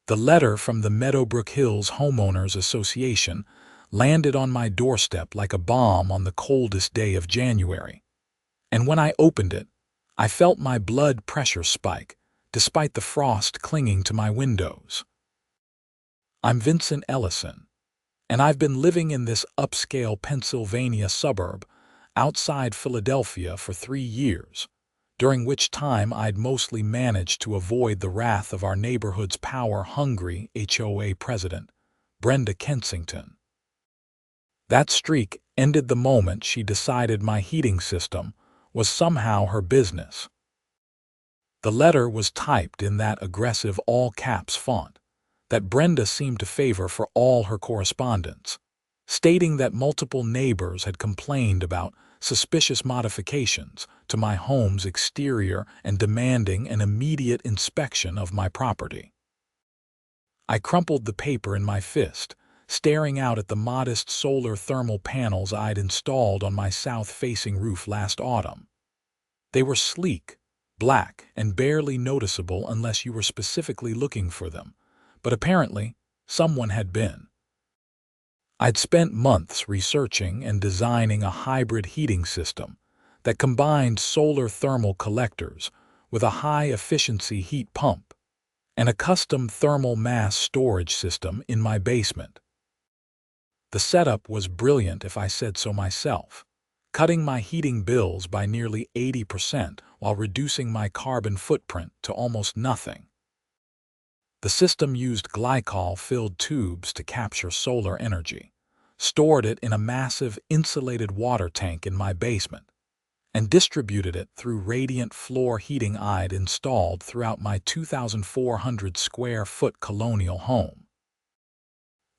The letter from the Meadowbrook Hills Homeowners Association landed on my doorstep like a bomb on the coldest day of January. And when I opened it, I felt my blood pressure spike, despite the frost clinging to my windows. I'm Vincent Ellison, and I've been living in this upscale Pennsylvania suburb outside Philadelphia for 3 years, during which time I'd mostly managed to avoid the wrath of our neighborhood's power-hungry HOA president, Brenda Kensington. That streak ended the moment she decided my heating system was somehow her business. The letter was typed in that aggressive all-caps font that Brenda seemed to favor for all her correspondence, stating that multiple neighbors had complained about suspicious modifications to my home's exterior and demanding an immediate inspection of my property. I crumpled the paper in my fist, staring out at the modest solar thermal panels I'd installed on my south-facing roof last autumn. They were sleek, black, and barely noticeable unless you were specifically looking for them, but apparently someone had been. I'd spent months researching and designing a hybrid heating system that combined solar thermal collectors with a high-efficiency heat pump and a custom thermal mass storage system in my basement. The setup was brilliant if I said so myself, cutting my heating bills by nearly 80% while reducing my carbon footprint to almost nothing. The system used glycol-filled tubes to capture solar energy, stored it in a massive insulated water tank in my basement, and distributed it through radiant floor heating I'd installed throughout my 2,400 square foot colonial home.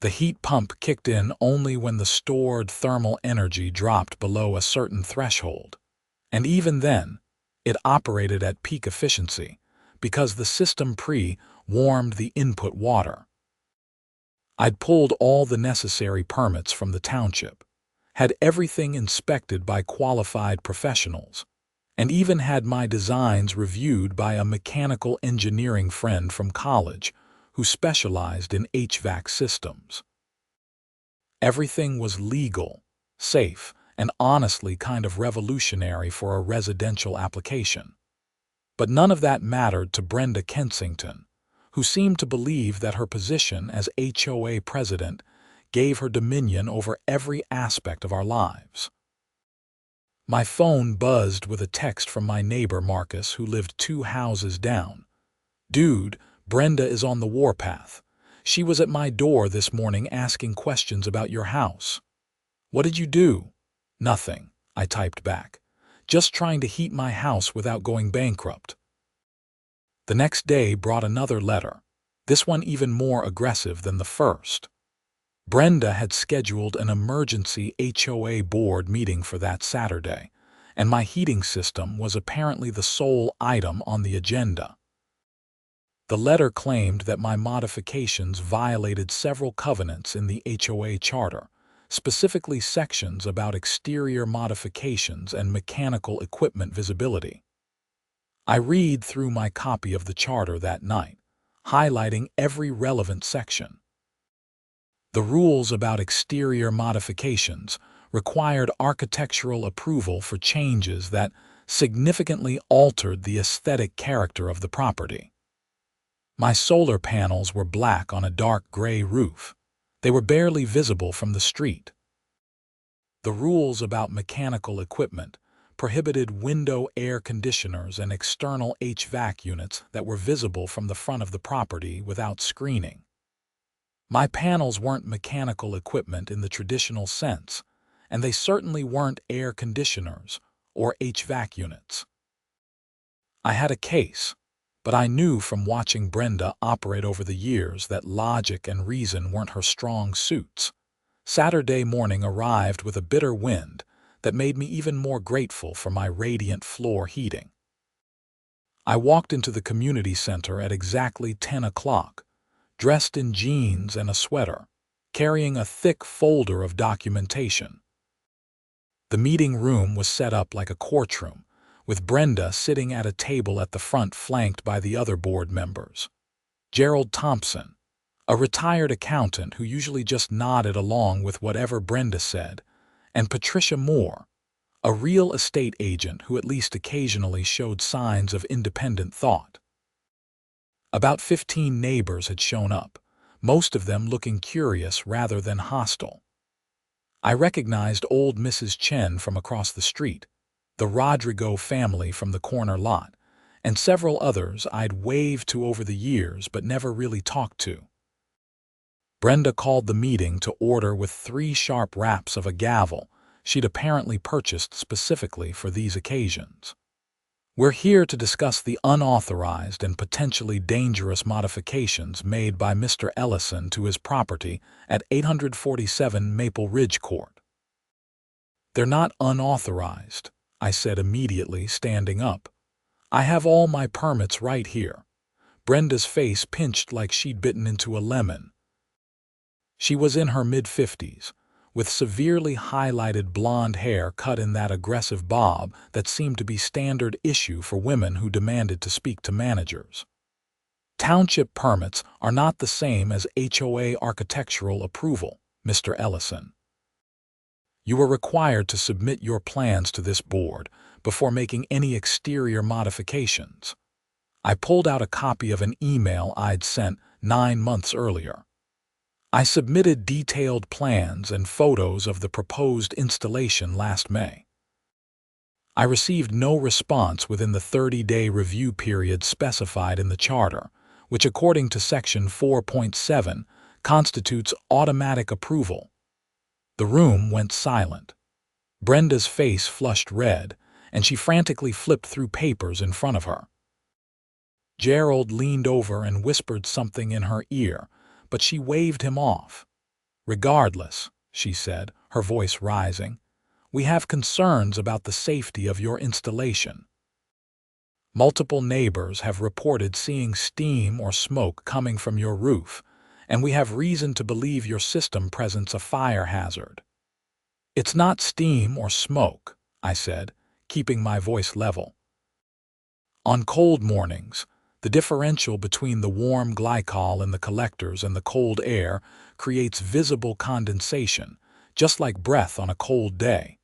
The heat pump kicked in only when the stored thermal energy dropped below a certain threshold, and even then, it operated at peak efficiency because the system pre-warmed the input water. I'd pulled all the necessary permits from the township, had everything inspected by qualified professionals, and even had my designs reviewed by a mechanical engineering friend from college who specialized in HVAC systems. Everything was legal, safe, and honestly kind of revolutionary for a residential application. But none of that mattered to Brenda Kensington, who seemed to believe that her position as HOA president gave her dominion over every aspect of our lives. My phone buzzed with a text from my neighbor Marcus, who lived 2 houses down. "Dude, Brenda is on the warpath. She was at my door this morning asking questions about your house." "What did you do?" "Nothing," I typed back. "Just trying to heat my house without going bankrupt." The next day brought another letter, this one even more aggressive than the first. Brenda had scheduled an emergency HOA board meeting for that Saturday, and my heating system was apparently the sole item on the agenda. The letter claimed that my modifications violated several covenants in the HOA charter, specifically sections about exterior modifications and mechanical equipment visibility. I read through my copy of the charter that night, highlighting every relevant section. The rules about exterior modifications required architectural approval for changes that significantly altered the aesthetic character of the property. My solar panels were black on a dark gray roof. They were barely visible from the street. The rules about mechanical equipment prohibited window air conditioners and external HVAC units that were visible from the front of the property without screening. My panels weren't mechanical equipment in the traditional sense, and they certainly weren't air conditioners or HVAC units. I had a case, but I knew from watching Brenda operate over the years that logic and reason weren't her strong suits. Saturday morning arrived with a bitter wind that made me even more grateful for my radiant floor heating. I walked into the community center at exactly 10 o'clock, dressed in jeans and a sweater, carrying a thick folder of documentation. The meeting room was set up like a courtroom, with Brenda sitting at a table at the front flanked by the other board members. Gerald Thompson, a retired accountant who usually just nodded along with whatever Brenda said, and Patricia Moore, a real estate agent who at least occasionally showed signs of independent thought. About 15 neighbors had shown up, most of them looking curious rather than hostile. I recognized old Mrs. Chen from across the street, the Rodrigo family from the corner lot, and several others I'd waved to over the years but never really talked to. Brenda called the meeting to order with 3 sharp raps of a gavel she'd apparently purchased specifically for these occasions. We're here to discuss the unauthorized and potentially dangerous modifications made by Mr. Ellison to his property at 847 Maple Ridge Court. They're not unauthorized, I said immediately, standing up. I have all my permits right here. Brenda's face pinched like she'd bitten into a lemon. She was in her mid-50s, with severely highlighted blonde hair cut in that aggressive bob that seemed to be standard issue for women who demanded to speak to managers. Township permits are not the same as HOA architectural approval, Mr. Ellison. You are required to submit your plans to this board before making any exterior modifications. I pulled out a copy of an email I'd sent 9 months earlier. I submitted detailed plans and photos of the proposed installation last May. I received no response within the 30-day review period specified in the charter, which according to Section 4.7 constitutes automatic approval. The room went silent. Brenda's face flushed red, and she frantically flipped through papers in front of her. Gerald leaned over and whispered something in her ear, but she waved him off. Regardless, she said, her voice rising, we have concerns about the safety of your installation. Multiple neighbors have reported seeing steam or smoke coming from your roof, and we have reason to believe your system presents a fire hazard. It's not steam or smoke, I said, keeping my voice level. On cold mornings, the differential between the warm glycol in the collectors and the cold air creates visible condensation, just like breath on a cold day.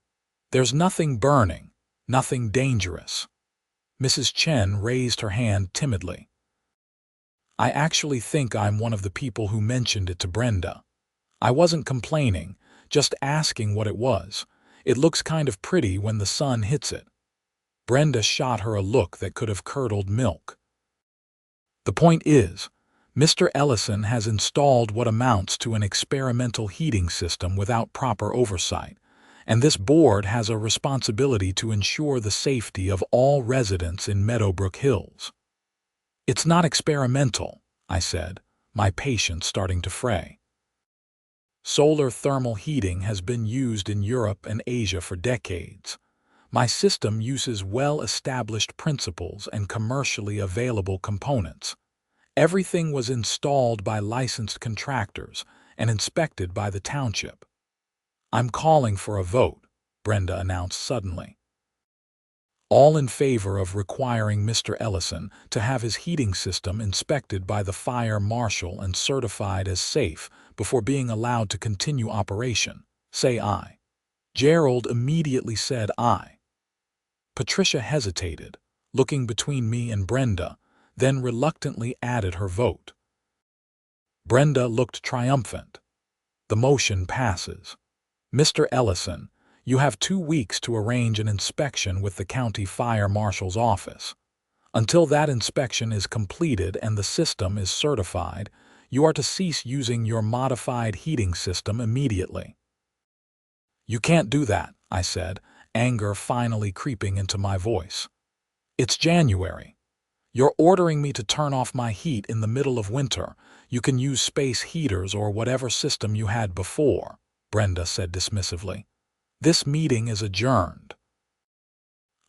There's nothing burning, nothing dangerous. Mrs. Chen raised her hand timidly. I actually think I'm one of the people who mentioned it to Brenda. I wasn't complaining, just asking what it was. It looks kind of pretty when the sun hits it. Brenda shot her a look that could have curdled milk. The point is, Mr. Ellison has installed what amounts to an experimental heating system without proper oversight, and this board has a responsibility to ensure the safety of all residents in Meadowbrook Hills. It's not experimental, I said, my patience starting to fray. Solar thermal heating has been used in Europe and Asia for decades. My system uses well-established principles and commercially available components. Everything was installed by licensed contractors and inspected by the township. I'm calling for a vote, Brenda announced suddenly. All in favor of requiring Mr. Ellison to have his heating system inspected by the fire marshal and certified as safe before being allowed to continue operation, say aye. Gerald immediately said aye. Patricia hesitated, looking between me and Brenda, then reluctantly added her vote. Brenda looked triumphant. The motion passes. Mr. Ellison, you have 2 weeks to arrange an inspection with the county fire marshal's office. Until that inspection is completed and the system is certified, you are to cease using your modified heating system immediately. You can't do that, I said, anger finally creeping into my voice. It's January. You're ordering me to turn off my heat in the middle of winter. You can use space heaters or whatever system you had before, Brenda said dismissively. This meeting is adjourned.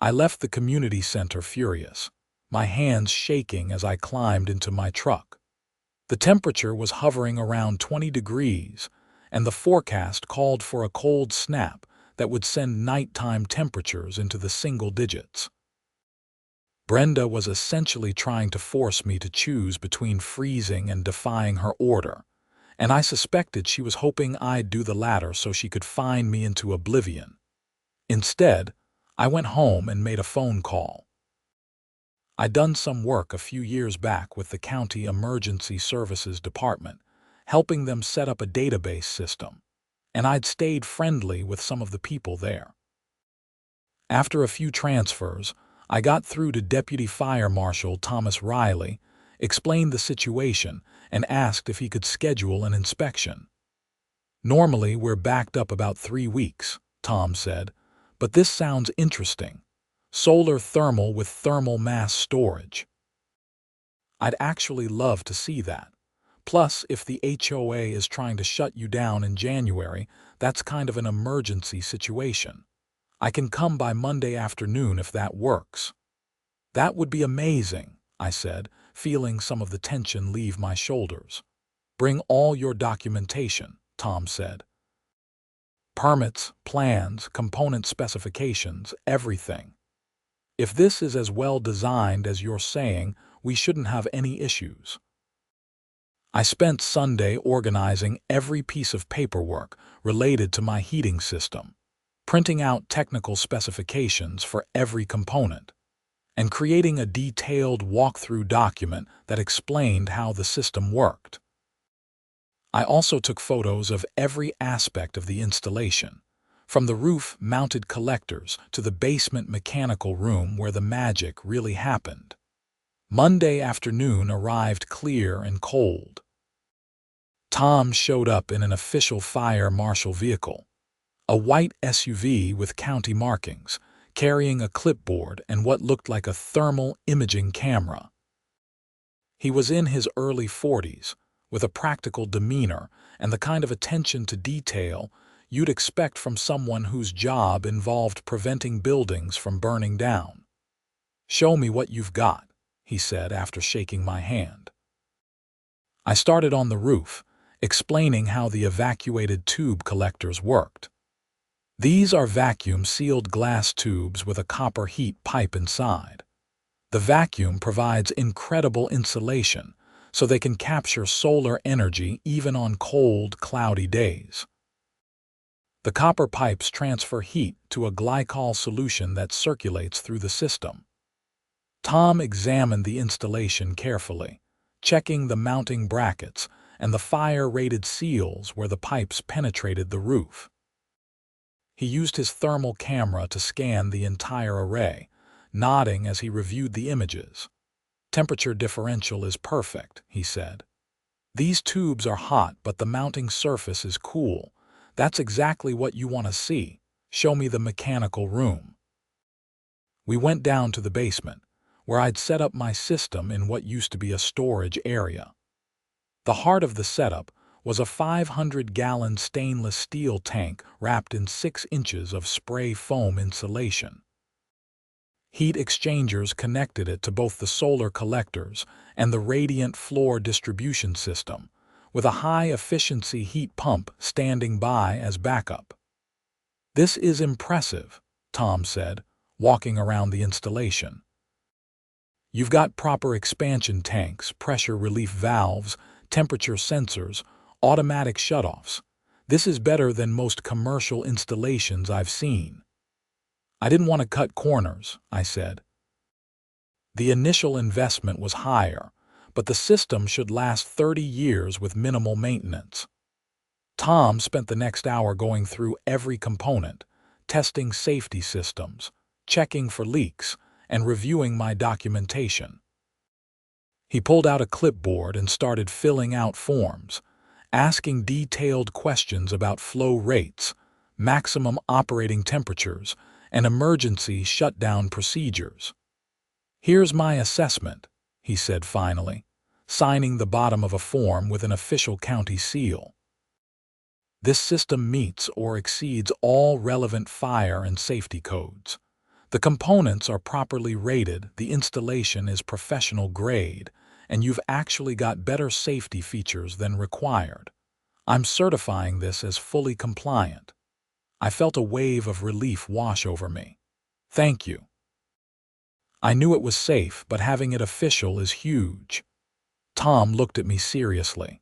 I left the community center furious, my hands shaking as I climbed into my truck. The temperature was hovering around 20 degrees, and the forecast called for a cold snap that would send nighttime temperatures into the single digits. Brenda was essentially trying to force me to choose between freezing and defying her order, and I suspected she was hoping I'd do the latter so she could fine me into oblivion. Instead, I went home and made a phone call. I'd done some work a few years back with the County Emergency Services Department, helping them set up a database system, and I'd stayed friendly with some of the people there. After a few transfers, I got through to Deputy Fire Marshal Thomas Riley, explained the situation, and asked if he could schedule an inspection. "Normally, we're backed up about 3 weeks," Tom said, "but this sounds interesting. Solar thermal with thermal mass storage. I'd actually love to see that. Plus, if the HOA is trying to shut you down in January, that's kind of an emergency situation. I can come by Monday afternoon if that works." "That would be amazing," I said, feeling some of the tension leave my shoulders. "Bring all your documentation," Tom said. "Permits, plans, component specifications, everything. If this is as well designed as you're saying, we shouldn't have any issues." I spent Sunday organizing every piece of paperwork related to my heating system, printing out technical specifications for every component, and creating a detailed walkthrough document that explained how the system worked. I also took photos of every aspect of the installation, from the roof-mounted collectors to the basement mechanical room where the magic really happened. Monday afternoon arrived clear and cold. Tom showed up in an official fire marshal vehicle, a white SUV with county markings, carrying a clipboard and what looked like a thermal imaging camera. He was in his early 40s, with a practical demeanor and the kind of attention to detail you'd expect from someone whose job involved preventing buildings from burning down. "Show me what you've got," he said after shaking my hand. I started on the roof, explaining how the evacuated tube collectors worked. These are vacuum-sealed glass tubes with a copper heat pipe inside. The vacuum provides incredible insulation, so they can capture solar energy even on cold, cloudy days. The copper pipes transfer heat to a glycol solution that circulates through the system. Tom examined the installation carefully, checking the mounting brackets and the fire-rated seals where the pipes penetrated the roof. He used his thermal camera to scan the entire array, nodding as he reviewed the images. "Temperature differential is perfect," he said. "These tubes are hot, but the mounting surface is cool. That's exactly what you want to see. Show me the mechanical room." We went down to the basement, where I'd set up my system in what used to be a storage area. The heart of the setup was a 500-gallon stainless steel tank wrapped in 6 inches of spray foam insulation. Heat exchangers connected it to both the solar collectors and the radiant floor distribution system, with a high-efficiency heat pump standing by as backup. "This is impressive," Tom said, walking around the installation. "You've got proper expansion tanks, pressure relief valves, temperature sensors, automatic shutoffs. This is better than most commercial installations I've seen." "I didn't want to cut corners," I said. "The initial investment was higher, but the system should last 30 years with minimal maintenance." Tom spent the next hour going through every component, testing safety systems, checking for leaks, and reviewing my documentation. He pulled out a clipboard and started filling out forms, asking detailed questions about flow rates, maximum operating temperatures, and emergency shutdown procedures. "Here's my assessment," he said finally, signing the bottom of a form with an official county seal. "This system meets or exceeds all relevant fire and safety codes. The components are properly rated, the installation is professional grade, and you've actually got better safety features than required. I'm certifying this as fully compliant." I felt a wave of relief wash over me. "Thank you." I knew it was safe, but having it official is huge. Tom looked at me seriously.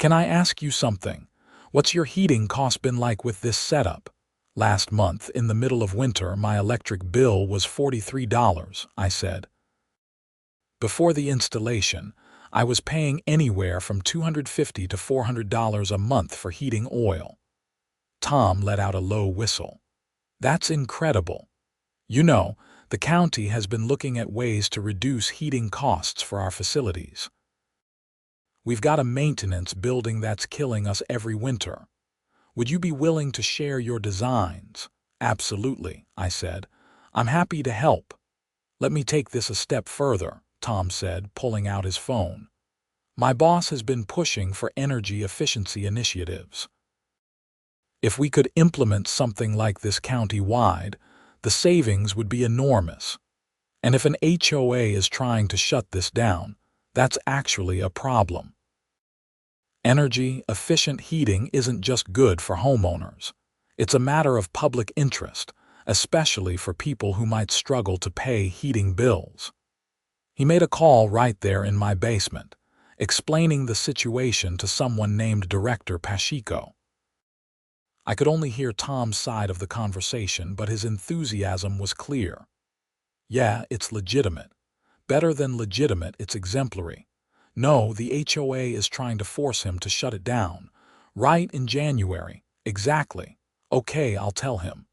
Can I ask you something? What's your heating cost been like with this setup? Last month, in the middle of winter, my electric bill was $43, I said. Before the installation, I was paying anywhere from $250 to $400 a month for heating oil. Tom let out a low whistle. That's incredible. You know, the county has been looking at ways to reduce heating costs for our facilities. We've got a maintenance building that's killing us every winter. Would you be willing to share your designs? Absolutely, I said. I'm happy to help. Let me take this a step further, Tom said, pulling out his phone. My boss has been pushing for energy efficiency initiatives. If we could implement something like this county-wide, the savings would be enormous. And if an HOA is trying to shut this down, that's actually a problem. Energy-efficient heating isn't just good for homeowners. It's a matter of public interest, especially for people who might struggle to pay heating bills. He made a call right there in my basement, explaining the situation to someone named Director Pacheco. I could only hear Tom's side of the conversation, but his enthusiasm was clear. Yeah, it's legitimate. Better than legitimate, it's exemplary. No, the HOA is trying to force him to shut it down. Right in January. Exactly. Okay, I'll tell him.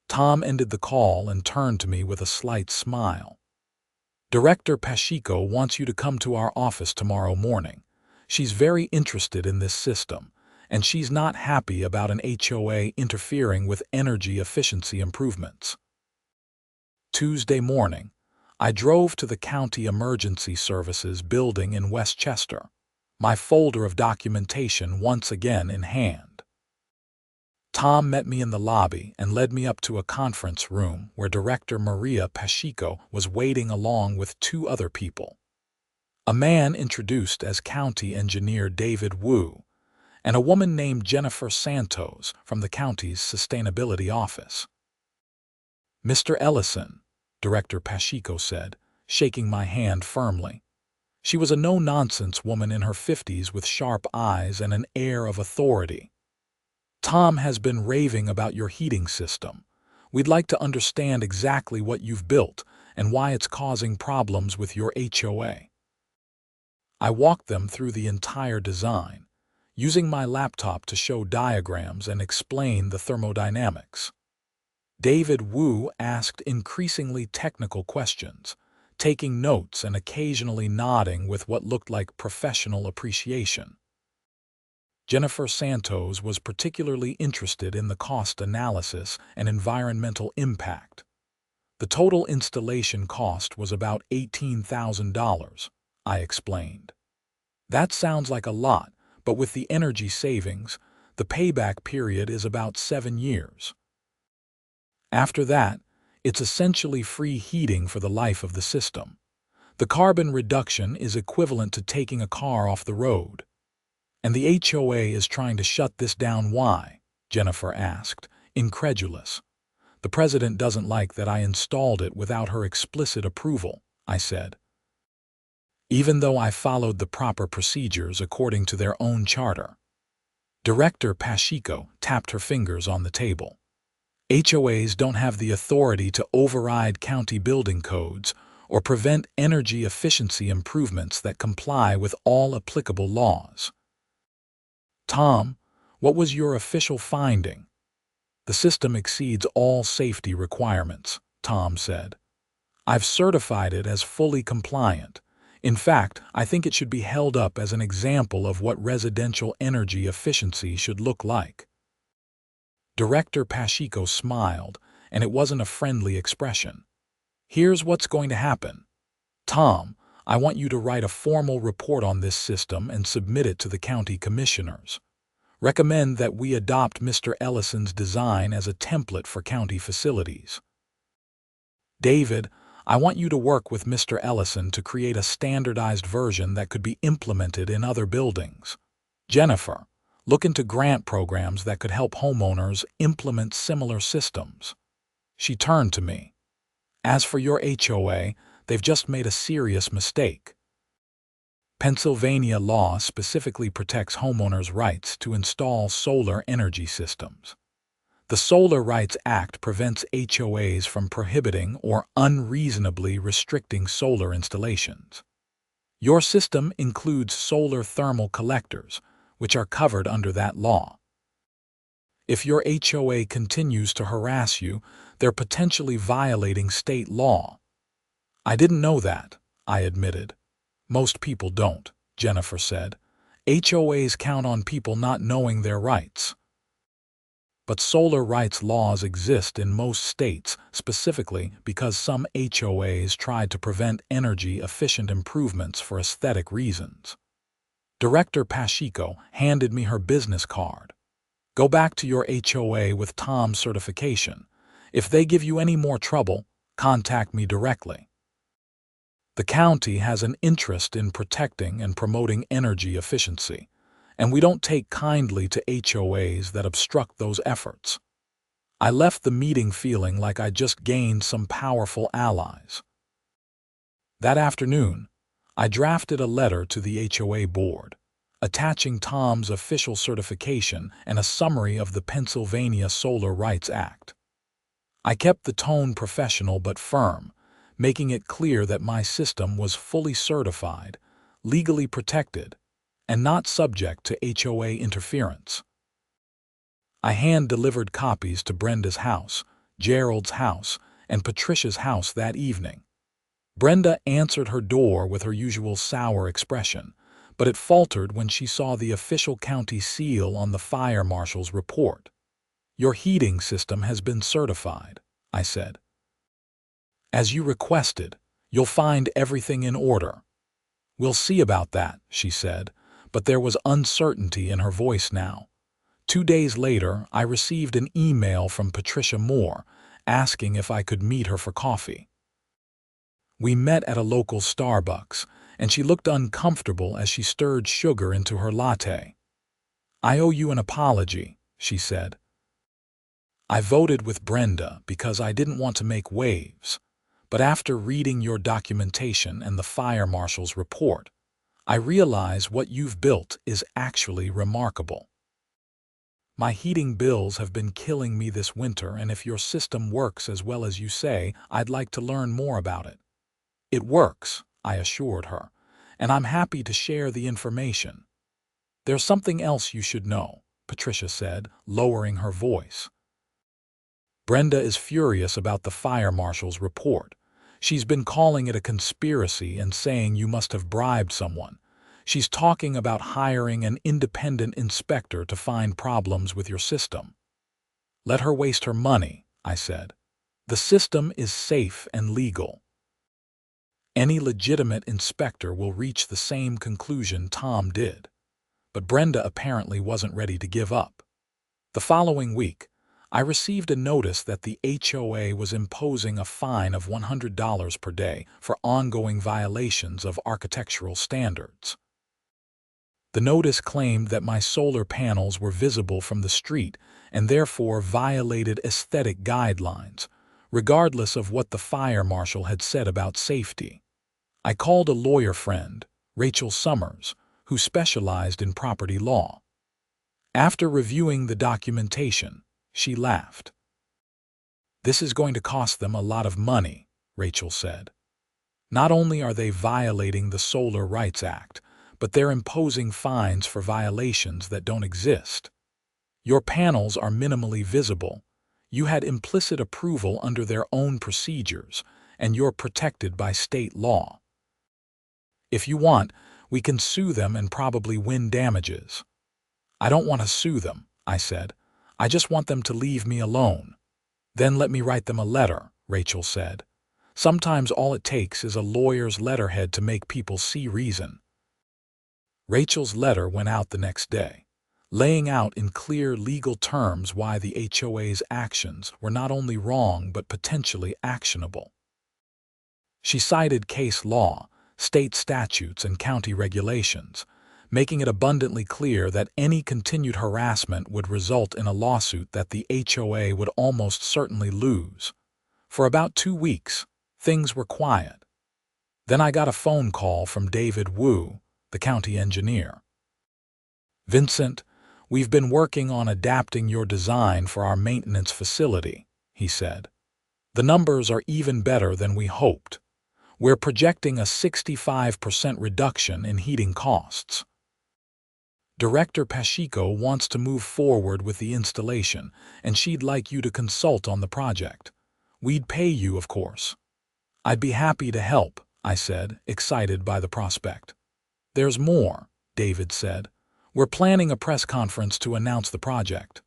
Tom ended the call and turned to me with a slight smile. Director Pacheco wants you to come to our office tomorrow morning. She's very interested in this system, and she's not happy about an HOA interfering with energy efficiency improvements. Tuesday morning, I drove to the County Emergency Services building in Westchester, my folder of documentation once again in hand. Tom met me in the lobby and led me up to a conference room where Director Maria Pacheco was waiting along with two other people. A man introduced as County Engineer David Wu, and a woman named Jennifer Santos from the county's Sustainability Office. Mr. Ellison, Director Pacheco said, shaking my hand firmly. She was a no-nonsense woman in her 50s with sharp eyes and an air of authority. Tom has been raving about your heating system. We'd like to understand exactly what you've built and why it's causing problems with your HOA. I walked them through the entire design, using my laptop to show diagrams and explain the thermodynamics. David Wu asked increasingly technical questions, taking notes and occasionally nodding with what looked like professional appreciation. Jennifer Santos was particularly interested in the cost analysis and environmental impact. The total installation cost was about $18,000, I explained. That sounds like a lot, but with the energy savings, the payback period is about 7 years. After that, it's essentially free heating for the life of the system. The carbon reduction is equivalent to taking a car off the road. And the HOA is trying to shut this down. Why? Jennifer asked, incredulous. The president doesn't like that I installed it without her explicit approval, I said. Even though I followed the proper procedures according to their own charter. Director Pacheco tapped her fingers on the table. HOAs don't have the authority to override county building codes or prevent energy efficiency improvements that comply with all applicable laws. Tom, what was your official finding? The system exceeds all safety requirements, Tom said. I've certified it as fully compliant. In fact, I think it should be held up as an example of what residential energy efficiency should look like. Director Pacheco smiled, and it wasn't a friendly expression. Here's what's going to happen. Tom, I want you to write a formal report on this system and submit it to the county commissioners. Recommend that we adopt Mr. Ellison's design as a template for county facilities. David, I want you to work with Mr. Ellison to create a standardized version that could be implemented in other buildings. Jennifer, look into grant programs that could help homeowners implement similar systems. She turned to me. As for your HOA, they've just made a serious mistake. Pennsylvania law specifically protects homeowners' rights to install solar energy systems. The Solar Rights Act prevents HOAs from prohibiting or unreasonably restricting solar installations. Your system includes solar thermal collectors, which are covered under that law. If your HOA continues to harass you, they're potentially violating state law. I didn't know that, I admitted. Most people don't, Jennifer said. HOAs count on people not knowing their rights. But solar rights laws exist in most states specifically because some HOAs tried to prevent energy-efficient improvements for aesthetic reasons. Director Pacheco handed me her business card. Go back to your HOA with Tom's certification. If they give you any more trouble, contact me directly. The county has an interest in protecting and promoting energy efficiency, and we don't take kindly to HOAs that obstruct those efforts. I left the meeting feeling like I just gained some powerful allies. That afternoon, I drafted a letter to the HOA board, attaching Tom's official certification and a summary of the Pennsylvania Solar Rights Act. I kept the tone professional but firm, making it clear that my system was fully certified, legally protected, and not subject to HOA interference. I hand-delivered copies to Brenda's house, Gerald's house, and Patricia's house that evening. Brenda answered her door with her usual sour expression, but it faltered when she saw the official county seal on the fire marshal's report. "Your heating system has been certified," I said. "As you requested, you'll find everything in order." "We'll see about that," she said, but there was uncertainty in her voice now. 2 days later, I received an email from Patricia Moore asking if I could meet her for coffee. We met at a local Starbucks, and she looked uncomfortable as she stirred sugar into her latte. "I owe you an apology," she said. "I voted with Brenda because I didn't want to make waves. But after reading your documentation and the fire marshal's report, I realize what you've built is actually remarkable. My heating bills have been killing me this winter, and if your system works as well as you say, I'd like to learn more about it." "It works," I assured her, "and I'm happy to share the information." "There's something else you should know," Patricia said, lowering her voice. "Brenda is furious about the fire marshal's report. She's been calling it a conspiracy and saying you must have bribed someone. She's talking about hiring an independent inspector to find problems with your system." "Let her waste her money," I said. "The system is safe and legal. Any legitimate inspector will reach the same conclusion Tom did." But Brenda apparently wasn't ready to give up. The following week, I received a notice that the HOA was imposing a fine of $100 per day for ongoing violations of architectural standards. The notice claimed that my solar panels were visible from the street and therefore violated aesthetic guidelines, regardless of what the fire marshal had said about safety. I called a lawyer friend, Rachel Summers, who specialized in property law. After reviewing the documentation, she laughed. "This is going to cost them a lot of money," Rachel said. "Not only are they violating the Solar Rights Act, but they're imposing fines for violations that don't exist. Your panels are minimally visible. You had implicit approval under their own procedures, and you're protected by state law. If you want, we can sue them and probably win damages." "I don't want to sue them," I said. "I just want them to leave me alone." "Then let me write them a letter," Rachel said. "Sometimes all it takes is a lawyer's letterhead to make people see reason." Rachel's letter went out the next day, laying out in clear legal terms why the HOA's actions were not only wrong but potentially actionable. She cited case law, state statutes, and county regulations, making it abundantly clear that any continued harassment would result in a lawsuit that the HOA would almost certainly lose. For about 2 weeks, things were quiet. Then I got a phone call from David Wu, the county engineer. "Vincent, we've been working on adapting your design for our maintenance facility," he said. "The numbers are even better than we hoped. We're projecting a 65% reduction in heating costs." "Director Pacheco wants to move forward with the installation, and she'd like you to consult on the project. We'd pay you, of course." "I'd be happy to help," I said, excited by the prospect. "There's more," David said. "We're planning a press conference to announce the project.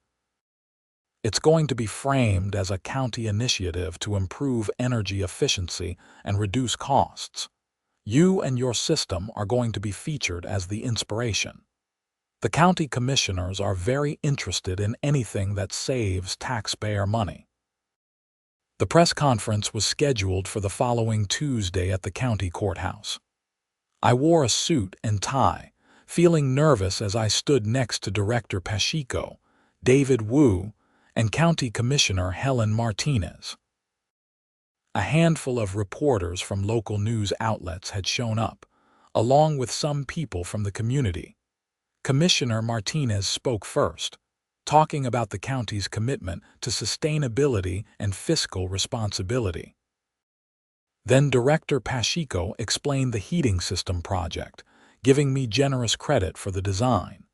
It's going to be framed as a county initiative to improve energy efficiency and reduce costs. You and your system are going to be featured as the inspiration. The county commissioners are very interested in anything that saves taxpayer money." The press conference was scheduled for the following Tuesday at the county courthouse. I wore a suit and tie, feeling nervous as I stood next to Director Pacheco, David Wu, and County Commissioner Helen Martinez. A handful of reporters from local news outlets had shown up, along with some people from the community. Commissioner Martinez spoke first, talking about the county's commitment to sustainability and fiscal responsibility. Then Director Pacheco explained the heating system project, giving me generous credit for the design.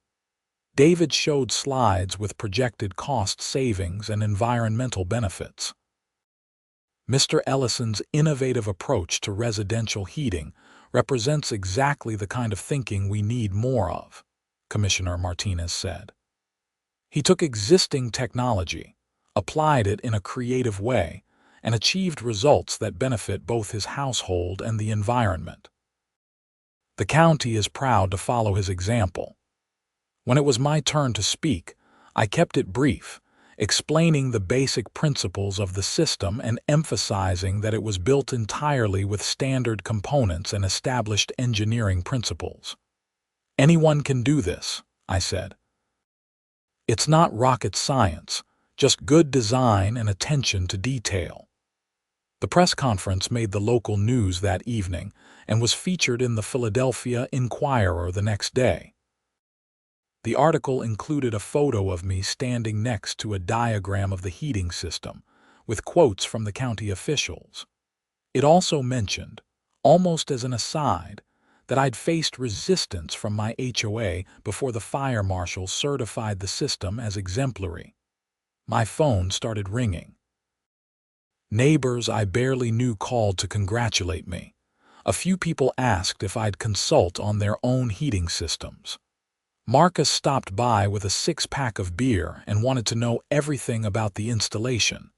David showed slides with projected cost savings and environmental benefits. "Mr. Ellison's innovative approach to residential heating represents exactly the kind of thinking we need more of," Commissioner Martinez said. "He took existing technology, applied it in a creative way, and achieved results that benefit both his household and the environment. The county is proud to follow his example." When it was my turn to speak, I kept it brief, explaining the basic principles of the system and emphasizing that it was built entirely with standard components and established engineering principles. "Anyone can do this," I said. "It's not rocket science, just good design and attention to detail." The press conference made the local news that evening and was featured in the Philadelphia Inquirer the next day. The article included a photo of me standing next to a diagram of the heating system, with quotes from the county officials. It also mentioned, almost as an aside, that I'd faced resistance from my HOA before the fire marshal certified the system as exemplary. My phone started ringing. Neighbors I barely knew called to congratulate me. A few people asked if I'd consult on their own heating systems. Marcus stopped by with a 6-pack of beer and wanted to know everything about the installation.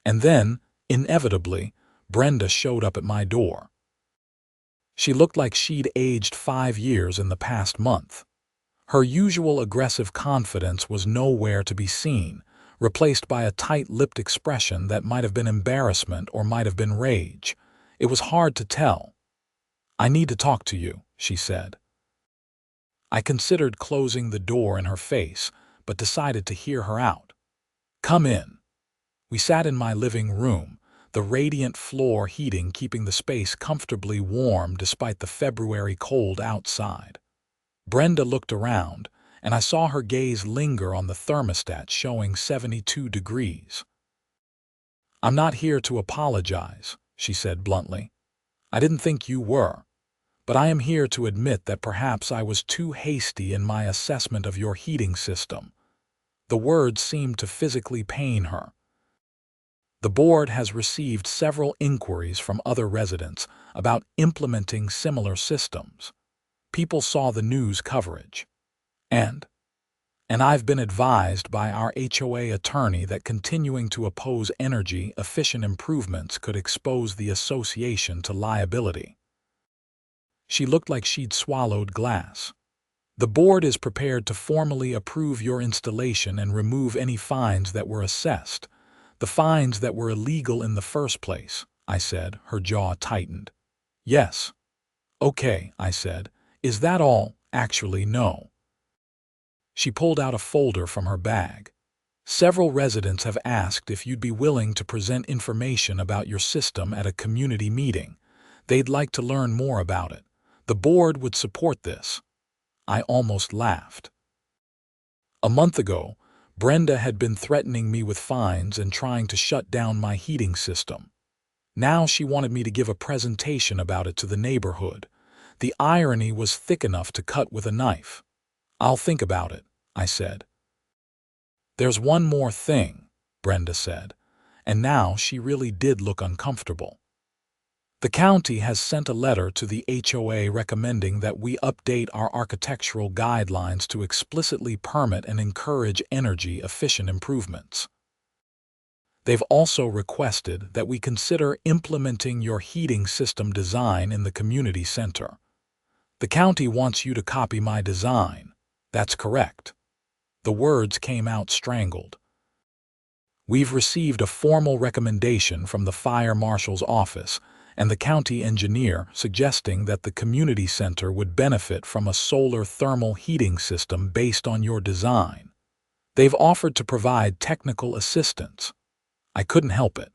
And then, inevitably, Brenda showed up at my door. She looked like she'd aged 5 years in the past month. Her usual aggressive confidence was nowhere to be seen, replaced by a tight-lipped expression that might have been embarrassment or might have been rage. It was hard to tell. "I need to talk to you," she said. I considered closing the door in her face, but decided to hear her out. "Come in." We sat in my living room, the radiant floor heating keeping the space comfortably warm despite the February cold outside. Brenda looked around, and I saw her gaze linger on the thermostat showing 72 degrees. "I'm not here to apologize," she said bluntly. "I didn't think you were. But I am here to admit that perhaps I was too hasty in my assessment of your heating system." The words seemed to physically pain her. "The board has received several inquiries from other residents about implementing similar systems. People saw the news coverage. And I've been advised by our HOA attorney that continuing to oppose energy-efficient improvements could expose the association to liability." She looked like she'd swallowed glass. "The board is prepared to formally approve your installation and remove any fines that were assessed. The fines that were illegal in the first place," I said, her jaw tightened. "Yes." "Okay," I said. "Is that all?" "Actually, no." She pulled out a folder from her bag. "Several residents have asked if you'd be willing to present information about your system at a community meeting. They'd like to learn more about it. The board would support this. I almost laughed. A month ago, Brenda had been threatening me with fines and trying to shut down my heating system. Now she wanted me to give a presentation about it to the neighborhood. The irony was thick enough to cut with a knife. "I'll think about it," I said. "There's one more thing," Brenda said, and now she really did look uncomfortable. "The county has sent a letter to the HOA recommending that we update our architectural guidelines to explicitly permit and encourage energy-efficient improvements. They've also requested that we consider implementing your heating system design in the community center. The county wants you to copy my design." "That's correct." The words came out strangled. "We've received a formal recommendation from the fire marshal's office and the county engineer suggesting that the community center would benefit from a solar thermal heating system based on your design. They've offered to provide technical assistance." I couldn't help it.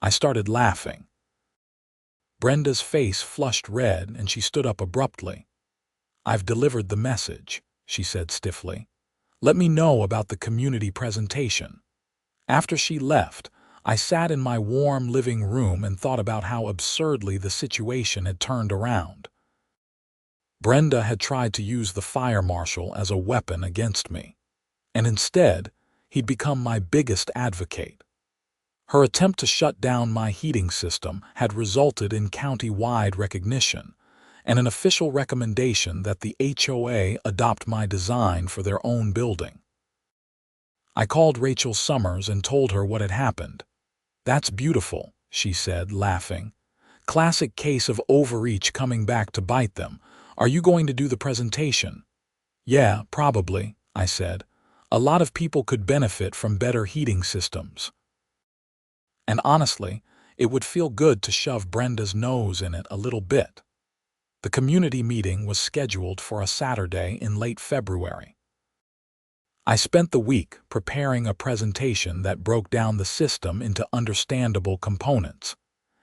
I started laughing. Brenda's face flushed red and she stood up abruptly. "I've delivered the message," she said stiffly. "Let me know about the community presentation." After she left, I sat in my warm living room and thought about how absurdly the situation had turned around. Brenda had tried to use the fire marshal as a weapon against me, and instead, he'd become my biggest advocate. Her attempt to shut down my heating system had resulted in county-wide recognition and an official recommendation that the HOA adopt my design for their own building. I called Rachel Summers and told her what had happened. "That's beautiful," she said, laughing. "Classic case of overreach coming back to bite them. Are you going to do the presentation?" "Yeah, probably," I said. "A lot of people could benefit from better heating systems." And honestly, it would feel good to shove Brenda's nose in it a little bit. The community meeting was scheduled for a Saturday in late February. I spent the week preparing a presentation that broke down the system into understandable components,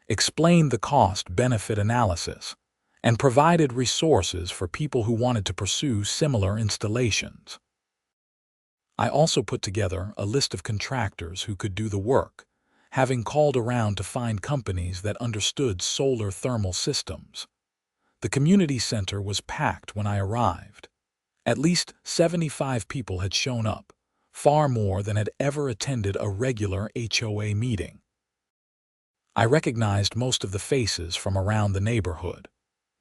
explained the cost-benefit analysis, and provided resources for people who wanted to pursue similar installations. I also put together a list of contractors who could do the work, having called around to find companies that understood solar thermal systems. The community center was packed when I arrived. At least 75 people had shown up, far more than had ever attended a regular HOA meeting. I recognized most of the faces from around the neighborhood,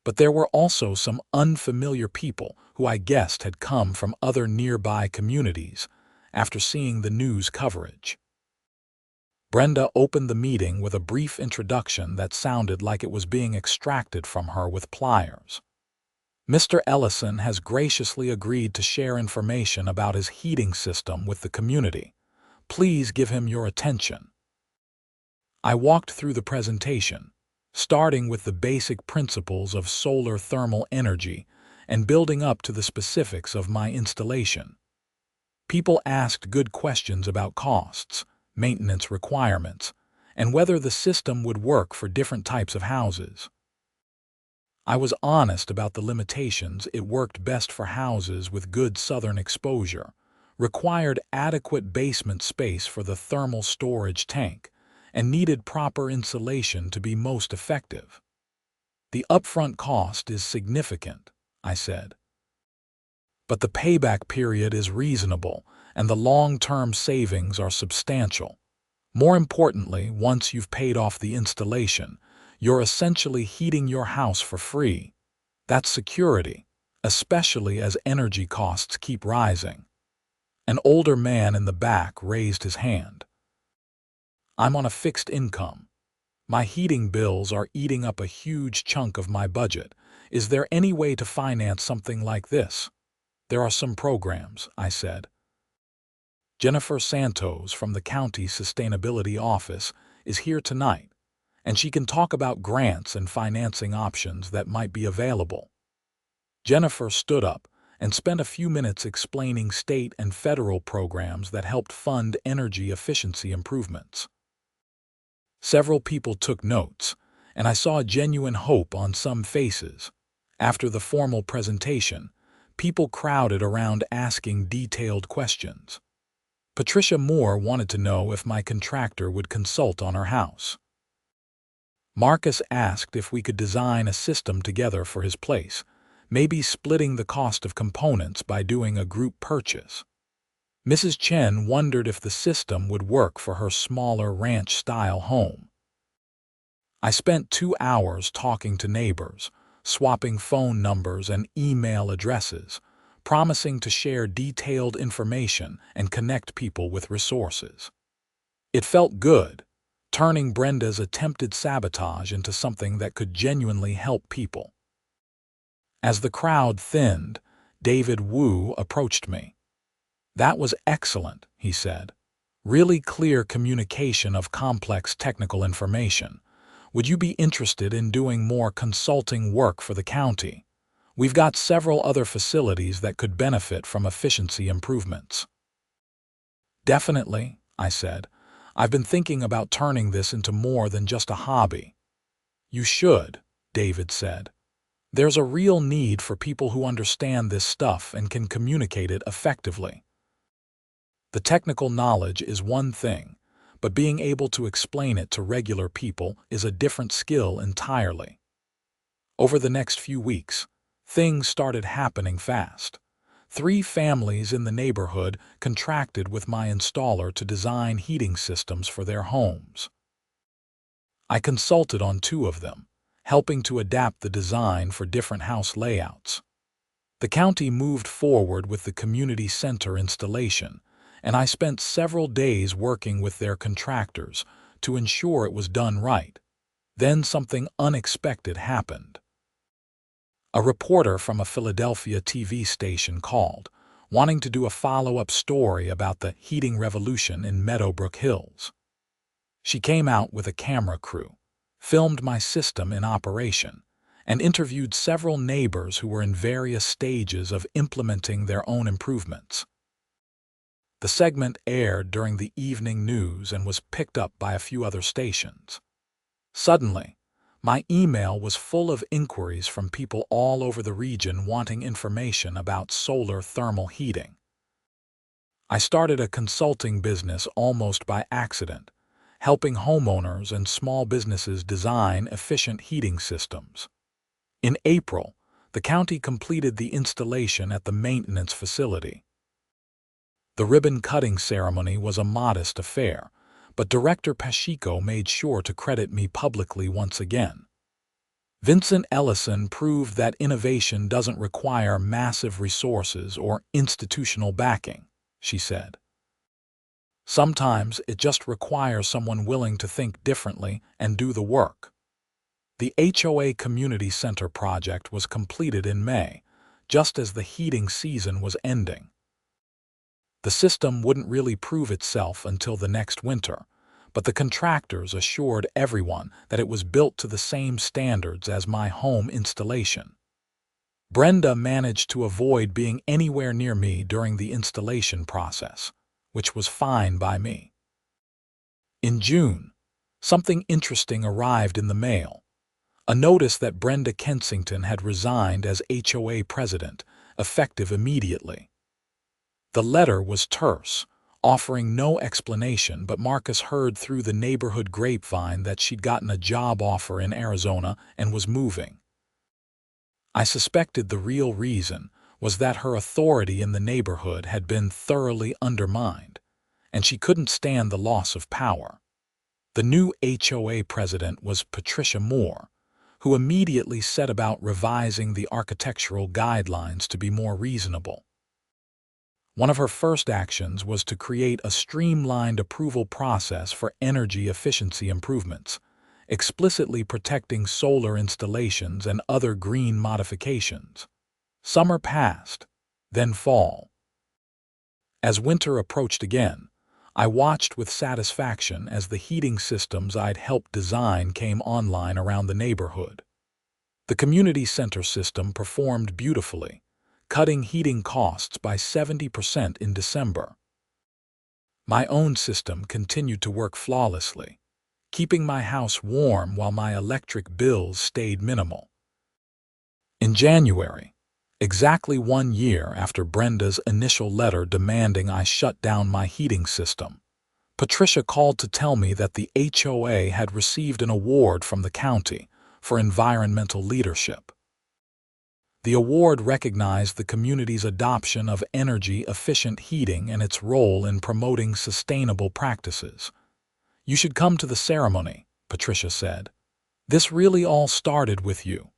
but there were also some unfamiliar people who I guessed had come from other nearby communities after seeing the news coverage. Brenda opened the meeting with a brief introduction that sounded like it was being extracted from her with pliers. "Mr. Ellison has graciously agreed to share information about his heating system with the community. Please give him your attention." I walked through the presentation, starting with the basic principles of solar thermal energy and building up to the specifics of my installation. People asked good questions about costs, maintenance requirements, and whether the system would work for different types of houses. I was honest about the limitations. It worked best for houses with good southern exposure, required adequate basement space for the thermal storage tank, and needed proper insulation to be most effective. "The upfront cost is significant," I said. "But the payback period is reasonable, and the long-term savings are substantial. More importantly, once you've paid off the installation, you're essentially heating your house for free. That's security, especially as energy costs keep rising." An older man in the back raised his hand. "I'm on a fixed income. My heating bills are eating up a huge chunk of my budget. Is there any way to finance something like this?" "There are some programs," I said. "Jennifer Santos from the county sustainability office is here tonight, and she can talk about grants and financing options that might be available." Jennifer stood up and spent a few minutes explaining state and federal programs that helped fund energy efficiency improvements. Several people took notes, and I saw genuine hope on some faces. After the formal presentation, people crowded around asking detailed questions. Patricia Moore wanted to know if my contractor would consult on her house. Marcus asked if we could design a system together for his place, maybe splitting the cost of components by doing a group purchase. Mrs. Chen wondered if the system would work for her smaller ranch-style home. I spent 2 hours talking to neighbors, swapping phone numbers and email addresses, promising to share detailed information and connect people with resources. It felt good, turning Brenda's attempted sabotage into something that could genuinely help people. As the crowd thinned, David Wu approached me. "That was excellent," he said. "Really clear communication of complex technical information. Would you be interested in doing more consulting work for the county? We've got several other facilities that could benefit from efficiency improvements." "Definitely," I said. "I've been thinking about turning this into more than just a hobby." "You should," David said. "There's a real need for people who understand this stuff and can communicate it effectively. The technical knowledge is one thing, but being able to explain it to regular people is a different skill entirely." Over the next few weeks, things started happening fast. 3 families in the neighborhood contracted with my installer to design heating systems for their homes. I consulted on 2 of them, helping to adapt the design for different house layouts. The county moved forward with the community center installation, and I spent several days working with their contractors to ensure it was done right. Then something unexpected happened. A reporter from a Philadelphia TV station called, wanting to do a follow-up story about the heating revolution in Meadowbrook Hills. She came out with a camera crew, filmed my system in operation, and interviewed several neighbors who were in various stages of implementing their own improvements. The segment aired during the evening news and was picked up by a few other stations. Suddenly, my email was full of inquiries from people all over the region wanting information about solar thermal heating. I started a consulting business almost by accident, helping homeowners and small businesses design efficient heating systems. In April, the county completed the installation at the maintenance facility. The ribbon-cutting ceremony was a modest affair, but Director Pacheco made sure to credit me publicly once again. "Vincent Ellison proved that innovation doesn't require massive resources or institutional backing," she said. "Sometimes it just requires someone willing to think differently and do the work." The HOA Community Center project was completed in May, just as the heating season was ending. The system wouldn't really prove itself until the next winter, but the contractors assured everyone that it was built to the same standards as my home installation. Brenda managed to avoid being anywhere near me during the installation process, which was fine by me. In June, something interesting arrived in the mail. A notice that Brenda Kensington had resigned as HOA president, effective immediately. The letter was terse, offering no explanation, but Marcus heard through the neighborhood grapevine that she'd gotten a job offer in Arizona and was moving. I suspected the real reason was that her authority in the neighborhood had been thoroughly undermined, and she couldn't stand the loss of power. The new HOA president was Patricia Moore, who immediately set about revising the architectural guidelines to be more reasonable. One of her first actions was to create a streamlined approval process for energy efficiency improvements, explicitly protecting solar installations and other green modifications. Summer passed, then fall. As winter approached again, I watched with satisfaction as the heating systems I'd helped design came online around the neighborhood. The community center system performed beautifully, cutting heating costs by 70% in December. My own system continued to work flawlessly, keeping my house warm while my electric bills stayed minimal. In January, exactly 1 year after Brenda's initial letter demanding I shut down my heating system, Patricia called to tell me that the HOA had received an award from the county for environmental leadership. The award recognized the community's adoption of energy-efficient heating and its role in promoting sustainable practices. "You should come to the ceremony," Patricia said. "This really all started with you."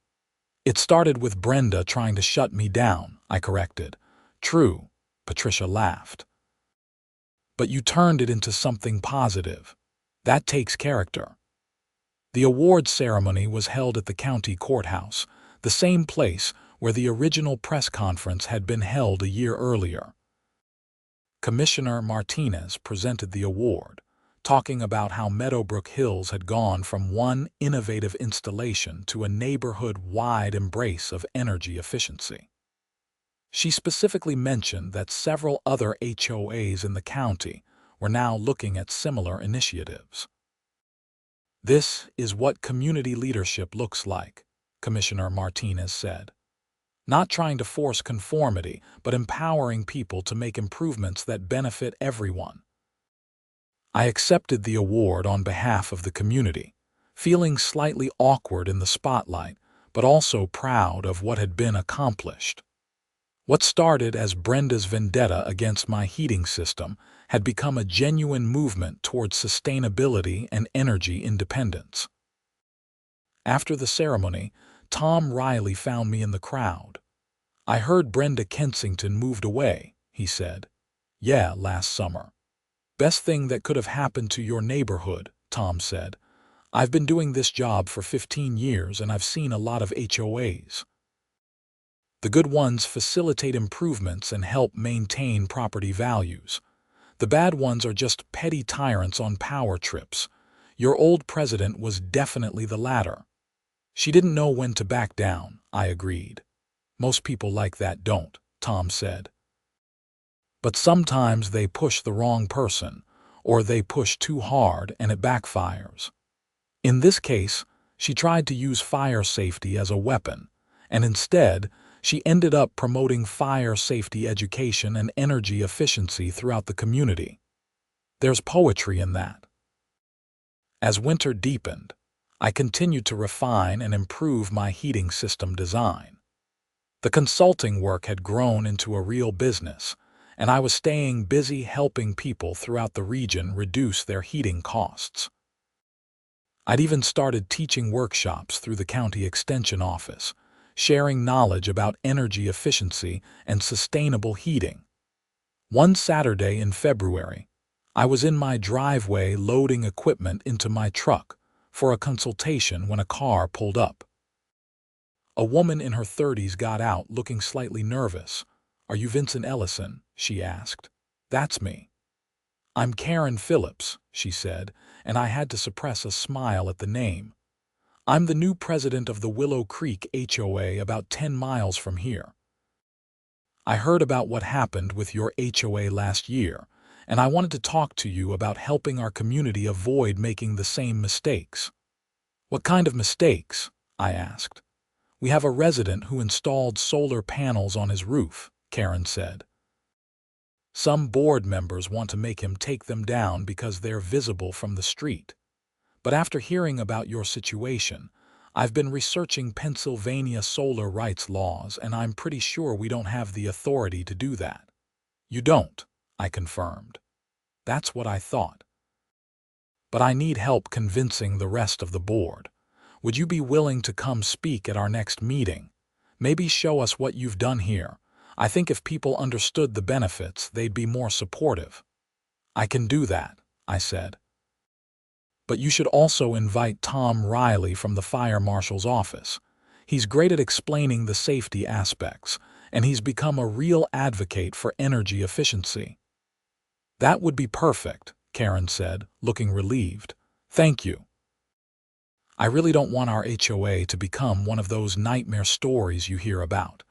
"It started with Brenda trying to shut me down," I corrected. "True," Patricia laughed. "But you turned it into something positive. That takes character." The awards ceremony was held at the county courthouse, the same place where the original press conference had been held a year earlier. Commissioner Martinez presented the award, talking about how Meadowbrook Hills had gone from one innovative installation to a neighborhood-wide embrace of energy efficiency. She specifically mentioned that several other HOAs in the county were now looking at similar initiatives. "This is what community leadership looks like," Commissioner Martinez said. "Not trying to force conformity, but empowering people to make improvements that benefit everyone." I accepted the award on behalf of the community, feeling slightly awkward in the spotlight, but also proud of what had been accomplished. What started as Brenda's vendetta against my heating system had become a genuine movement towards sustainability and energy independence. After the ceremony, Tom Riley found me in the crowd. "I heard Brenda Kensington moved away," he said. "Yeah, last summer." "Best thing that could have happened to your neighborhood," Tom said. "I've been doing this job for 15 years and I've seen a lot of HOAs. The good ones facilitate improvements and help maintain property values. The bad ones are just petty tyrants on power trips. Your old president was definitely the latter." "She didn't know when to back down," I agreed. "Most people like that don't," Tom said. "But sometimes they push the wrong person, or they push too hard and it backfires. In this case, she tried to use fire safety as a weapon, and instead, she ended up promoting fire safety education and energy efficiency throughout the community. There's poetry in that." As winter deepened, I continued to refine and improve my heating system design. The consulting work had grown into a real business, and I was staying busy helping people throughout the region reduce their heating costs. I'd even started teaching workshops through the county extension office, sharing knowledge about energy efficiency and sustainable heating. One Saturday in February, I was in my driveway loading equipment into my truck for a consultation when a car pulled up. A woman in her 30s got out looking slightly nervous. "Are you Vincent Ellison?" she asked. "That's me." "I'm Karen Phillips," she said, and I had to suppress a smile at the name. "I'm the new president of the Willow Creek HOA about 10 miles from here. I heard about what happened with your HOA last year, and I wanted to talk to you about helping our community avoid making the same mistakes." "What kind of mistakes?" I asked. "We have a resident who installed solar panels on his roof," Karen said. "Some board members want to make him take them down because they're visible from the street. But after hearing about your situation, I've been researching Pennsylvania solar rights laws, and I'm pretty sure we don't have the authority to do that." "You don't," I confirmed. "That's what I thought. But I need help convincing the rest of the board. Would you be willing to come speak at our next meeting? Maybe show us what you've done here. I think if people understood the benefits, they'd be more supportive." "I can do that," I said. "But you should also invite Tom Riley from the fire marshal's office. He's great at explaining the safety aspects, and he's become a real advocate for energy efficiency." "That would be perfect," Karen said, looking relieved. "Thank you. I really don't want our HOA to become one of those nightmare stories you hear about."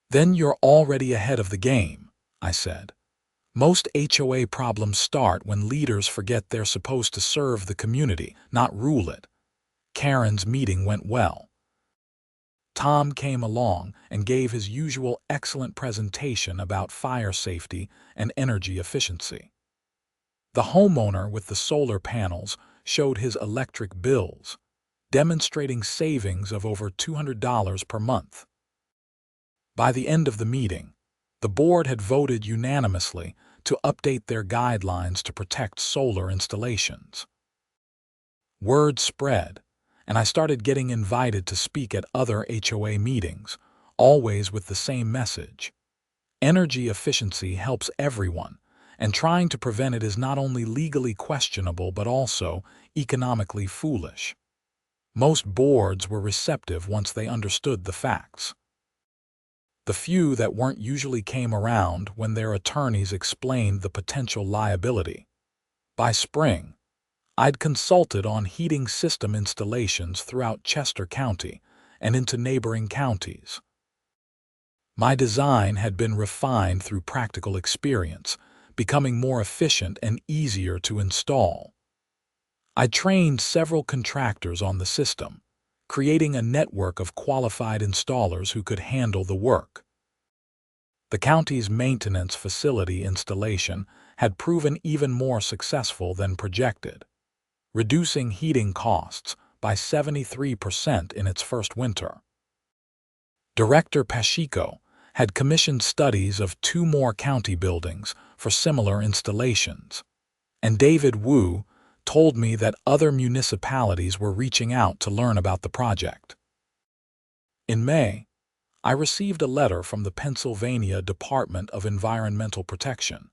"Then you're already ahead of the game," I said. "Most HOA problems start when leaders forget they're supposed to serve the community, not rule it." Karen's meeting went well. Tom came along and gave his usual excellent presentation about fire safety and energy efficiency. The homeowner with the solar panels showed his electric bills, demonstrating savings of over $200 per month. By the end of the meeting, the board had voted unanimously to update their guidelines to protect solar installations. Word spread, and I started getting invited to speak at other HOA meetings, always with the same message. Energy efficiency helps everyone, and trying to prevent it is not only legally questionable but also economically foolish. Most boards were receptive once they understood the facts. The few that weren't usually came around when their attorneys explained the potential liability. By spring, I'd consulted on heating system installations throughout Chester County and into neighboring counties. My design had been refined through practical experience, becoming more efficient and easier to install. I trained several contractors on the system, creating a network of qualified installers who could handle the work. The county's maintenance facility installation had proven even more successful than projected, reducing heating costs by 73% in its first winter. Director Pacheco had commissioned studies of 2 more county buildings for similar installations, and David Wu told me that other municipalities were reaching out to learn about the project. In May, I received a letter from the Pennsylvania Department of Environmental Protection,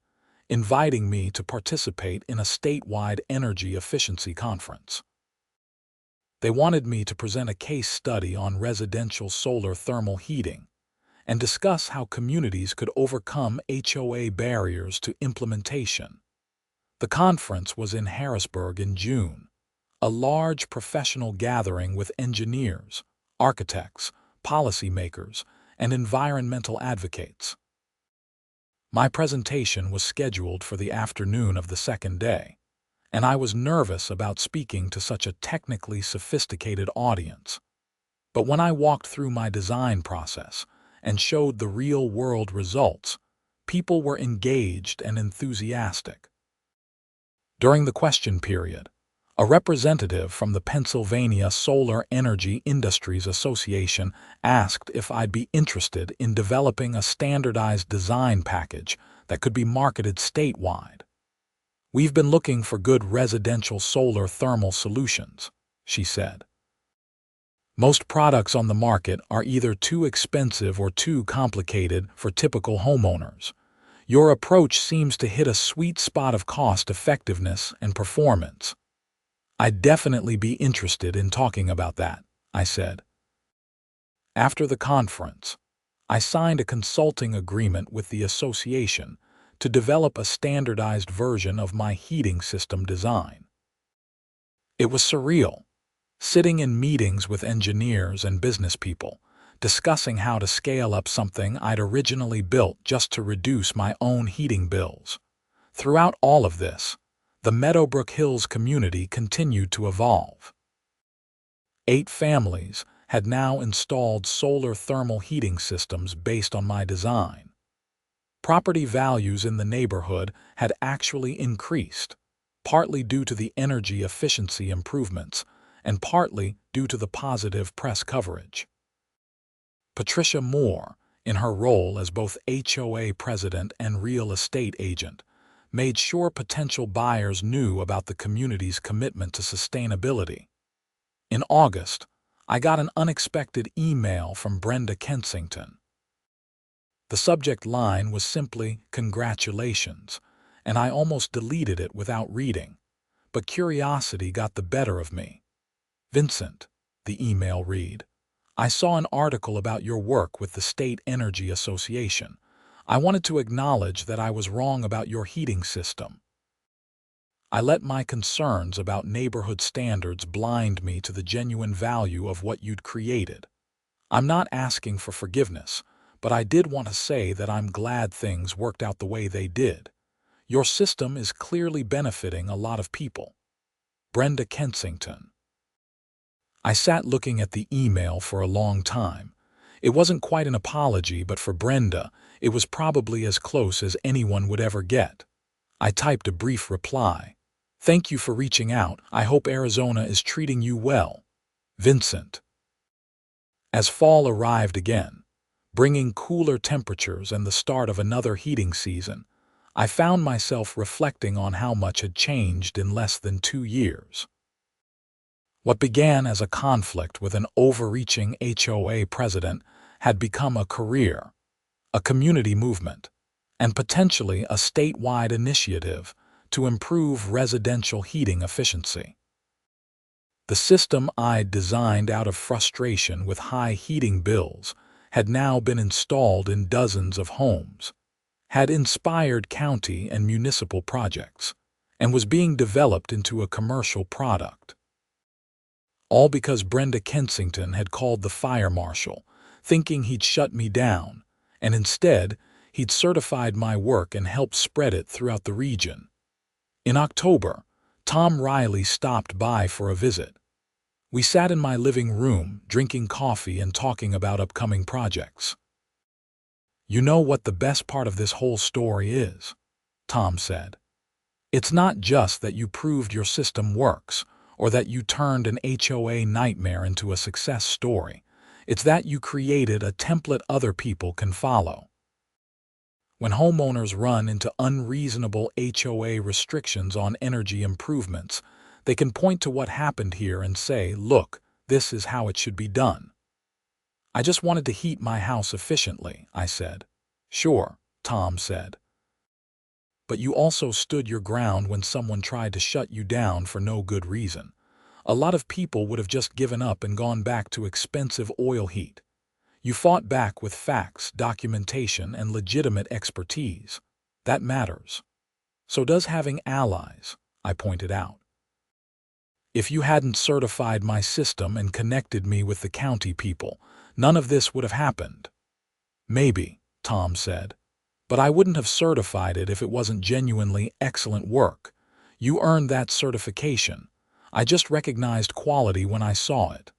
inviting me to participate in a statewide energy efficiency conference. They wanted me to present a case study on residential solar thermal heating and discuss how communities could overcome HOA barriers to implementation. The conference was in Harrisburg in June, a large professional gathering with engineers, architects, policymakers, and environmental advocates. My presentation was scheduled for the afternoon of the second day, and I was nervous about speaking to such a technically sophisticated audience. But when I walked through my design process and showed the real-world results, people were engaged and enthusiastic. During the question period, a representative from the Pennsylvania Solar Energy Industries Association asked if I'd be interested in developing a standardized design package that could be marketed statewide. "We've been looking for good residential solar thermal solutions," she said. "Most products on the market are either too expensive or too complicated for typical homeowners. Your approach seems to hit a sweet spot of cost-effectiveness and performance." "I'd definitely be interested in talking about that," I said. After the conference, I signed a consulting agreement with the association to develop a standardized version of my heating system design. It was surreal, sitting in meetings with engineers and business people, discussing how to scale up something I'd originally built just to reduce my own heating bills. Throughout all of this, the Meadowbrook Hills community continued to evolve. 8 families had now installed solar thermal heating systems based on my design. Property values in the neighborhood had actually increased, partly due to the energy efficiency improvements and partly due to the positive press coverage. Patricia Moore, in her role as both HOA president and real estate agent, made sure potential buyers knew about the community's commitment to sustainability. In August, I got an unexpected email from Brenda Kensington. The subject line was simply "Congratulations," and I almost deleted it without reading, but curiosity got the better of me. "Vincent," the email read, "I saw an article about your work with the State Energy Association. I wanted to acknowledge that I was wrong about your heating system. I let my concerns about neighborhood standards blind me to the genuine value of what you'd created. I'm not asking for forgiveness, but I did want to say that I'm glad things worked out the way they did. Your system is clearly benefiting a lot of people. Brenda Kensington." I sat looking at the email for a long time. It wasn't quite an apology, but for Brenda, it was probably as close as anyone would ever get. I typed a brief reply. "Thank you for reaching out. I hope Arizona is treating you well. Vincent." As fall arrived again, bringing cooler temperatures and the start of another heating season, I found myself reflecting on how much had changed in less than 2 years. What began as a conflict with an overreaching HOA president had become a career, a community movement, and potentially a statewide initiative to improve residential heating efficiency. The system I'd designed out of frustration with high heating bills had now been installed in dozens of homes, had inspired county and municipal projects, and was being developed into a commercial product. All because Brenda Kensington had called the fire marshal, thinking he'd shut me down, and instead, he'd certified my work and helped spread it throughout the region. In October, Tom Riley stopped by for a visit. We sat in my living room, drinking coffee and talking about upcoming projects. "You know what the best part of this whole story is," Tom said. "It's not just that you proved your system works, or that you turned an HOA nightmare into a success story. It's that you created a template other people can follow. When homeowners run into unreasonable HOA restrictions on energy improvements, they can point to what happened here and say, 'Look, this is how it should be done.'" "I just wanted to heat my house efficiently," I said. "Sure," Tom said. "But you also stood your ground when someone tried to shut you down for no good reason. A lot of people would have just given up and gone back to expensive oil heat. You fought back with facts, documentation, and legitimate expertise. That matters. So does having allies," I pointed out. "If you hadn't certified my system and connected me with the county people, none of this would have happened." "Maybe," Tom said, "but I wouldn't have certified it if it wasn't genuinely excellent work. You earned that certification. I just recognized quality when I saw it."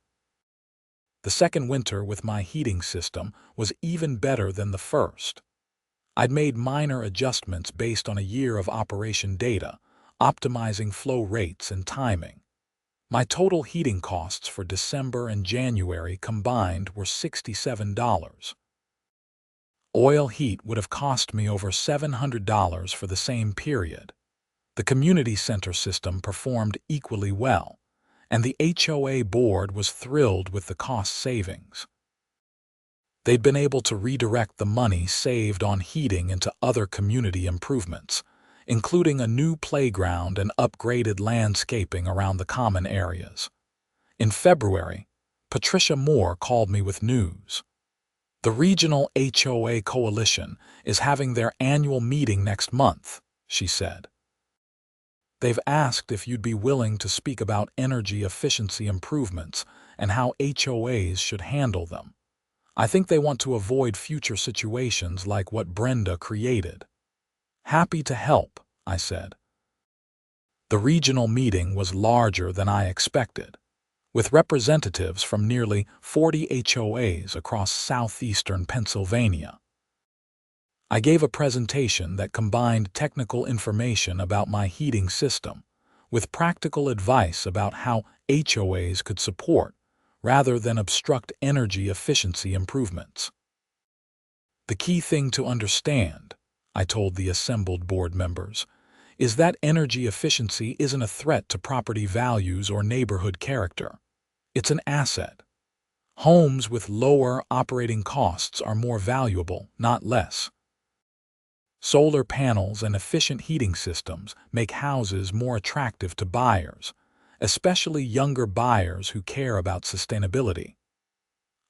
The second winter with my heating system was even better than the first. I'd made minor adjustments based on a year of operation data, optimizing flow rates and timing. My total heating costs for December and January combined were $67. Oil heat would have cost me over $700 for the same period. The community center system performed equally well, and the HOA board was thrilled with the cost savings. They'd been able to redirect the money saved on heating into other community improvements, including a new playground and upgraded landscaping around the common areas. In February, Patricia Moore called me with news. "The Regional HOA Coalition is having their annual meeting next month," she said. "They've asked if you'd be willing to speak about energy efficiency improvements and how HOAs should handle them. I think they want to avoid future situations like what Brenda created." "Happy to help," I said. The regional meeting was larger than I expected, with representatives from nearly 40 HOAs across southeastern Pennsylvania. I gave a presentation that combined technical information about my heating system with practical advice about how HOAs could support rather than obstruct energy efficiency improvements. "The key thing to understand," I told the assembled board members, "is that energy efficiency isn't a threat to property values or neighborhood character. It's an asset. Homes with lower operating costs are more valuable, not less. Solar panels and efficient heating systems make houses more attractive to buyers, especially younger buyers who care about sustainability."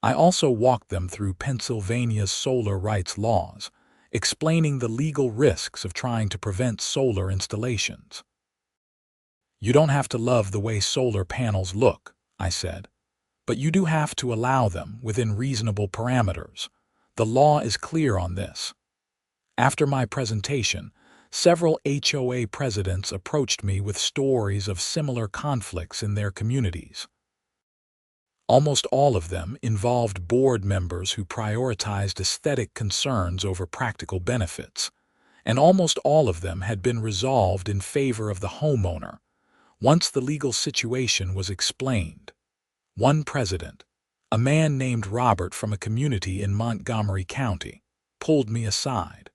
I also walked them through Pennsylvania's solar rights laws, explaining the legal risks of trying to prevent solar installations. "You don't have to love the way solar panels look," I said, "but you do have to allow them within reasonable parameters. The law is clear on this." After my presentation, several HOA presidents approached me with stories of similar conflicts in their communities. Almost all of them involved board members who prioritized aesthetic concerns over practical benefits, and almost all of them had been resolved in favor of the homeowner once the legal situation was explained. One president, a man named Robert from a community in Montgomery County, pulled me aside.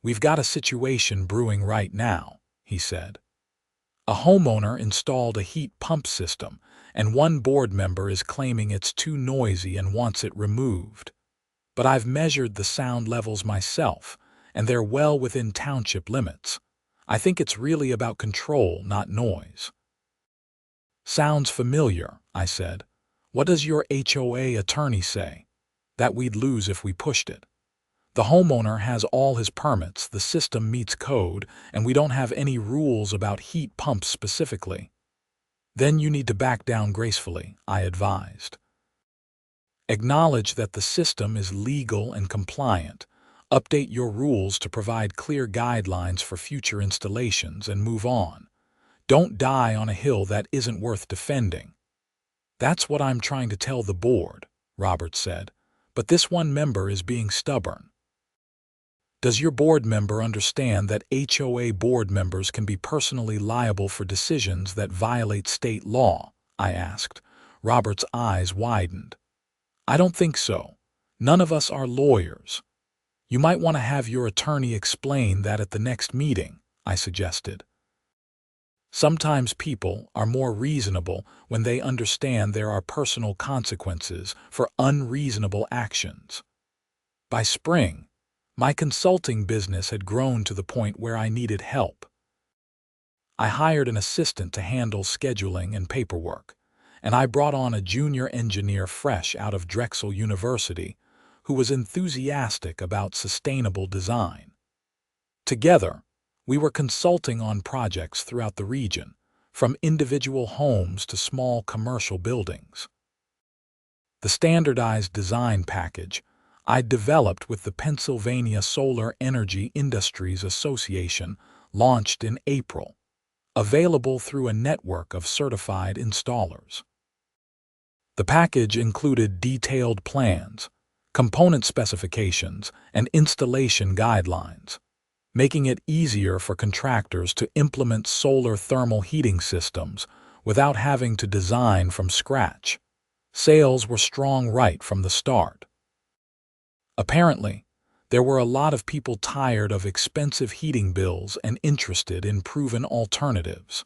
"We've got a situation brewing right now," he said. "A homeowner installed a heat pump system, and one board member is claiming it's too noisy and wants it removed. But I've measured the sound levels myself, and they're well within township limits. I think it's really about control, not noise." "Sounds familiar," I said. "What does your HOA attorney say?" "That we'd lose if we pushed it. The homeowner has all his permits, the system meets code, and we don't have any rules about heat pumps specifically." "Then you need to back down gracefully," I advised. "Acknowledge that the system is legal and compliant, update your rules to provide clear guidelines for future installations, and move on. Don't die on a hill that isn't worth defending." "That's what I'm trying to tell the board," Robert said, "but this one member is being stubborn." "Does your board member understand that HOA board members can be personally liable for decisions that violate state law?" I asked. Robert's eyes widened. "I don't think so. None of us are lawyers." "You might want to have your attorney explain that at the next meeting," I suggested. "Sometimes people are more reasonable when they understand there are personal consequences for unreasonable actions." By spring, my consulting business had grown to the point where I needed help. I hired an assistant to handle scheduling and paperwork, and I brought on a junior engineer fresh out of Drexel University who was enthusiastic about sustainable design. Together, we were consulting on projects throughout the region, from individual homes to small commercial buildings. The standardized design package I developed with the Pennsylvania Solar Energy Industries Association launched in April, available through a network of certified installers. The package included detailed plans, component specifications, and installation guidelines, making it easier for contractors to implement solar thermal heating systems without having to design from scratch. Sales were strong right from the start. Apparently, there were a lot of people tired of expensive heating bills and interested in proven alternatives.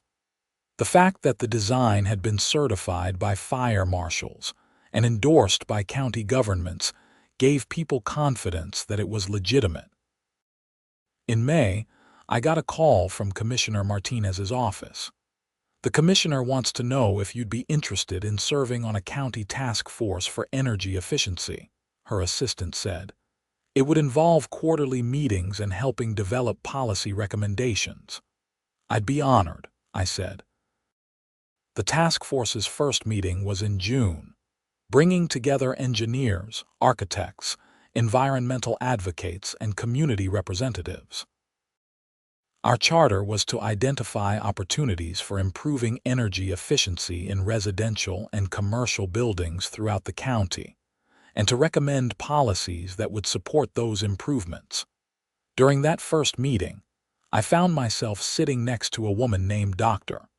The fact that the design had been certified by fire marshals and endorsed by county governments gave people confidence that it was legitimate. In May, I got a call from Commissioner Martinez's office. "The commissioner wants to know if you'd be interested in serving on a county task force for energy efficiency," her assistant said. "It would involve quarterly meetings and helping develop policy recommendations." "I'd be honored," I said. The task force's first meeting was in June, bringing together engineers, architects, environmental advocates, and community representatives. Our charter was to identify opportunities for improving energy efficiency in residential and commercial buildings throughout the county, and to recommend policies that would support those improvements. During that first meeting, I found myself sitting next to a woman named Dr.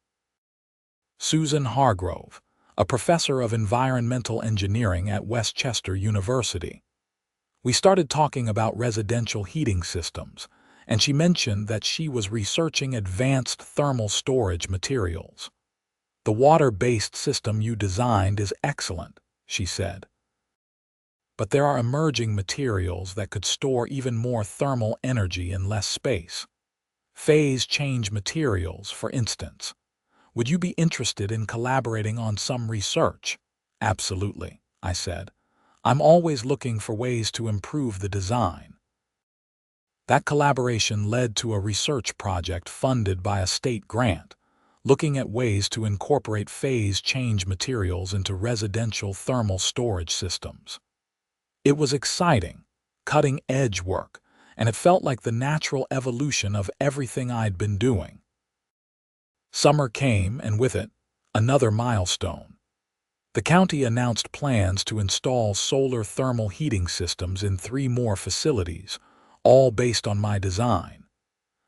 Susan Hargrove, a professor of environmental engineering at Westchester University. We started talking about residential heating systems, and she mentioned that she was researching advanced thermal storage materials. "The water-based system you designed is excellent," she said. "But there are emerging materials that could store even more thermal energy in less space. Phase change materials, for instance. Would you be interested in collaborating on some research?" "Absolutely," I said. "I'm always looking for ways to improve the design." That collaboration led to a research project funded by a state grant, looking at ways to incorporate phase change materials into residential thermal storage systems. It was exciting, cutting-edge work, and it felt like the natural evolution of everything I'd been doing. Summer came, and with it, another milestone. The county announced plans to install solar thermal heating systems in 3 more facilities, all based on my design.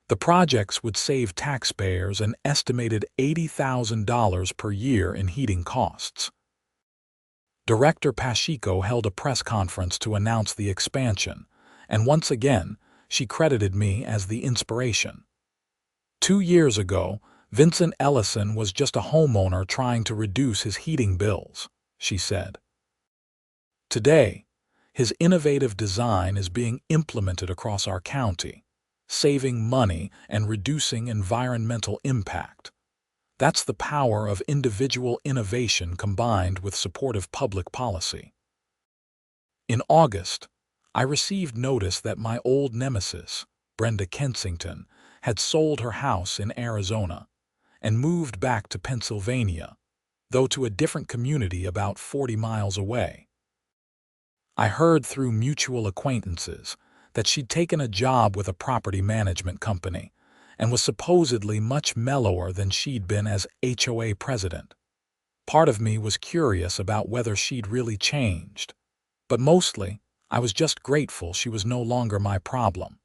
The projects would save taxpayers an estimated $80,000 per year in heating costs. Director Pacheco held a press conference to announce the expansion, and once again, she credited me as the inspiration. 2 years ago, Vincent Ellison was just a homeowner trying to reduce his heating bills, she said. Today, his innovative design is being implemented across our county, saving money and reducing environmental impact. That's the power of individual innovation combined with supportive public policy. In August, I received notice that my old nemesis, Brenda Kensington, had sold her house in Arizona and moved back to Pennsylvania, though to a different community about 40 miles away. I heard through mutual acquaintances that she'd taken a job with a property management company and was supposedly much mellower than she'd been as HOA president. Part of me was curious about whether she'd really changed, but mostly I was just grateful she was no longer my problem.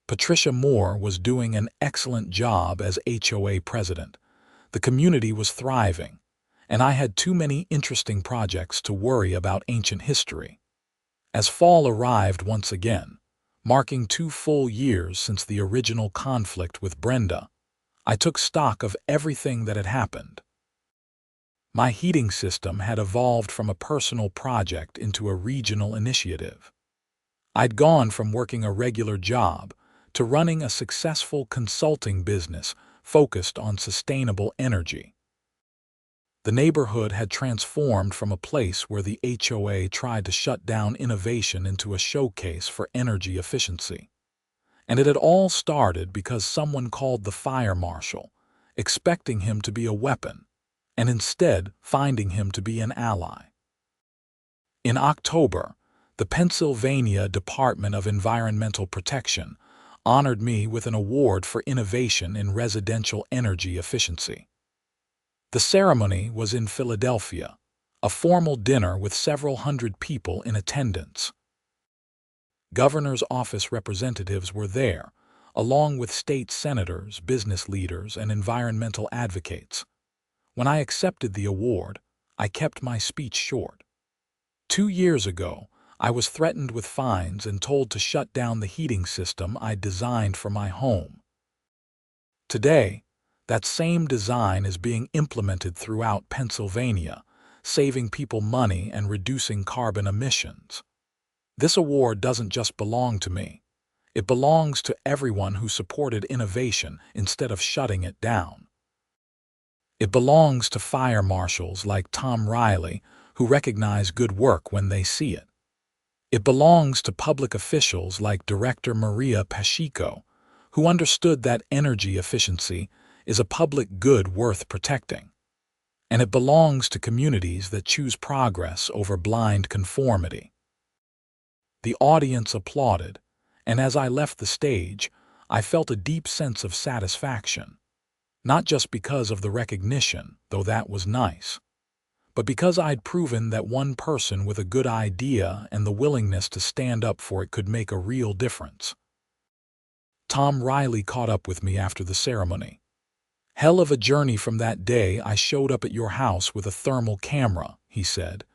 Patricia Moore was doing an excellent job as HOA president. The community was thriving, and I had too many interesting projects to worry about ancient history. As fall arrived once again, marking 2 full years since the original conflict with Brenda, I took stock of everything that had happened. My heating system had evolved from a personal project into a regional initiative. I'd gone from working a regular job to running a successful consulting business focused on sustainable energy. The neighborhood had transformed from a place where the HOA tried to shut down innovation into a showcase for energy efficiency. And it had all started because someone called the fire marshal, expecting him to be a weapon, and instead finding him to be an ally. In October, the Pennsylvania Department of Environmental Protection honored me with an award for innovation in residential energy efficiency. The ceremony was in Philadelphia, a formal dinner with several hundred people in attendance. Governor's office representatives were there, along with state senators, business leaders, and environmental advocates. When I accepted the award, I kept my speech short. 2 years ago, I was threatened with fines and told to shut down the heating system I'd designed for my home. Today, that same design is being implemented throughout Pennsylvania, saving people money and reducing carbon emissions. This award doesn't just belong to me. It belongs to everyone who supported innovation instead of shutting it down. It belongs to fire marshals like Tom Riley, who recognize good work when they see it. It belongs to public officials like Director Maria Pacheco, who understood that energy efficiency is a public good worth protecting. And it belongs to communities that choose progress over blind conformity. The audience applauded, and as I left the stage, I felt a deep sense of satisfaction, not just because of the recognition, though that was nice, but because I'd proven that one person with a good idea and the willingness to stand up for it could make a real difference. Tom Riley caught up with me after the ceremony. "Hell of a journey from that day I showed up at your house with a thermal camera," he said.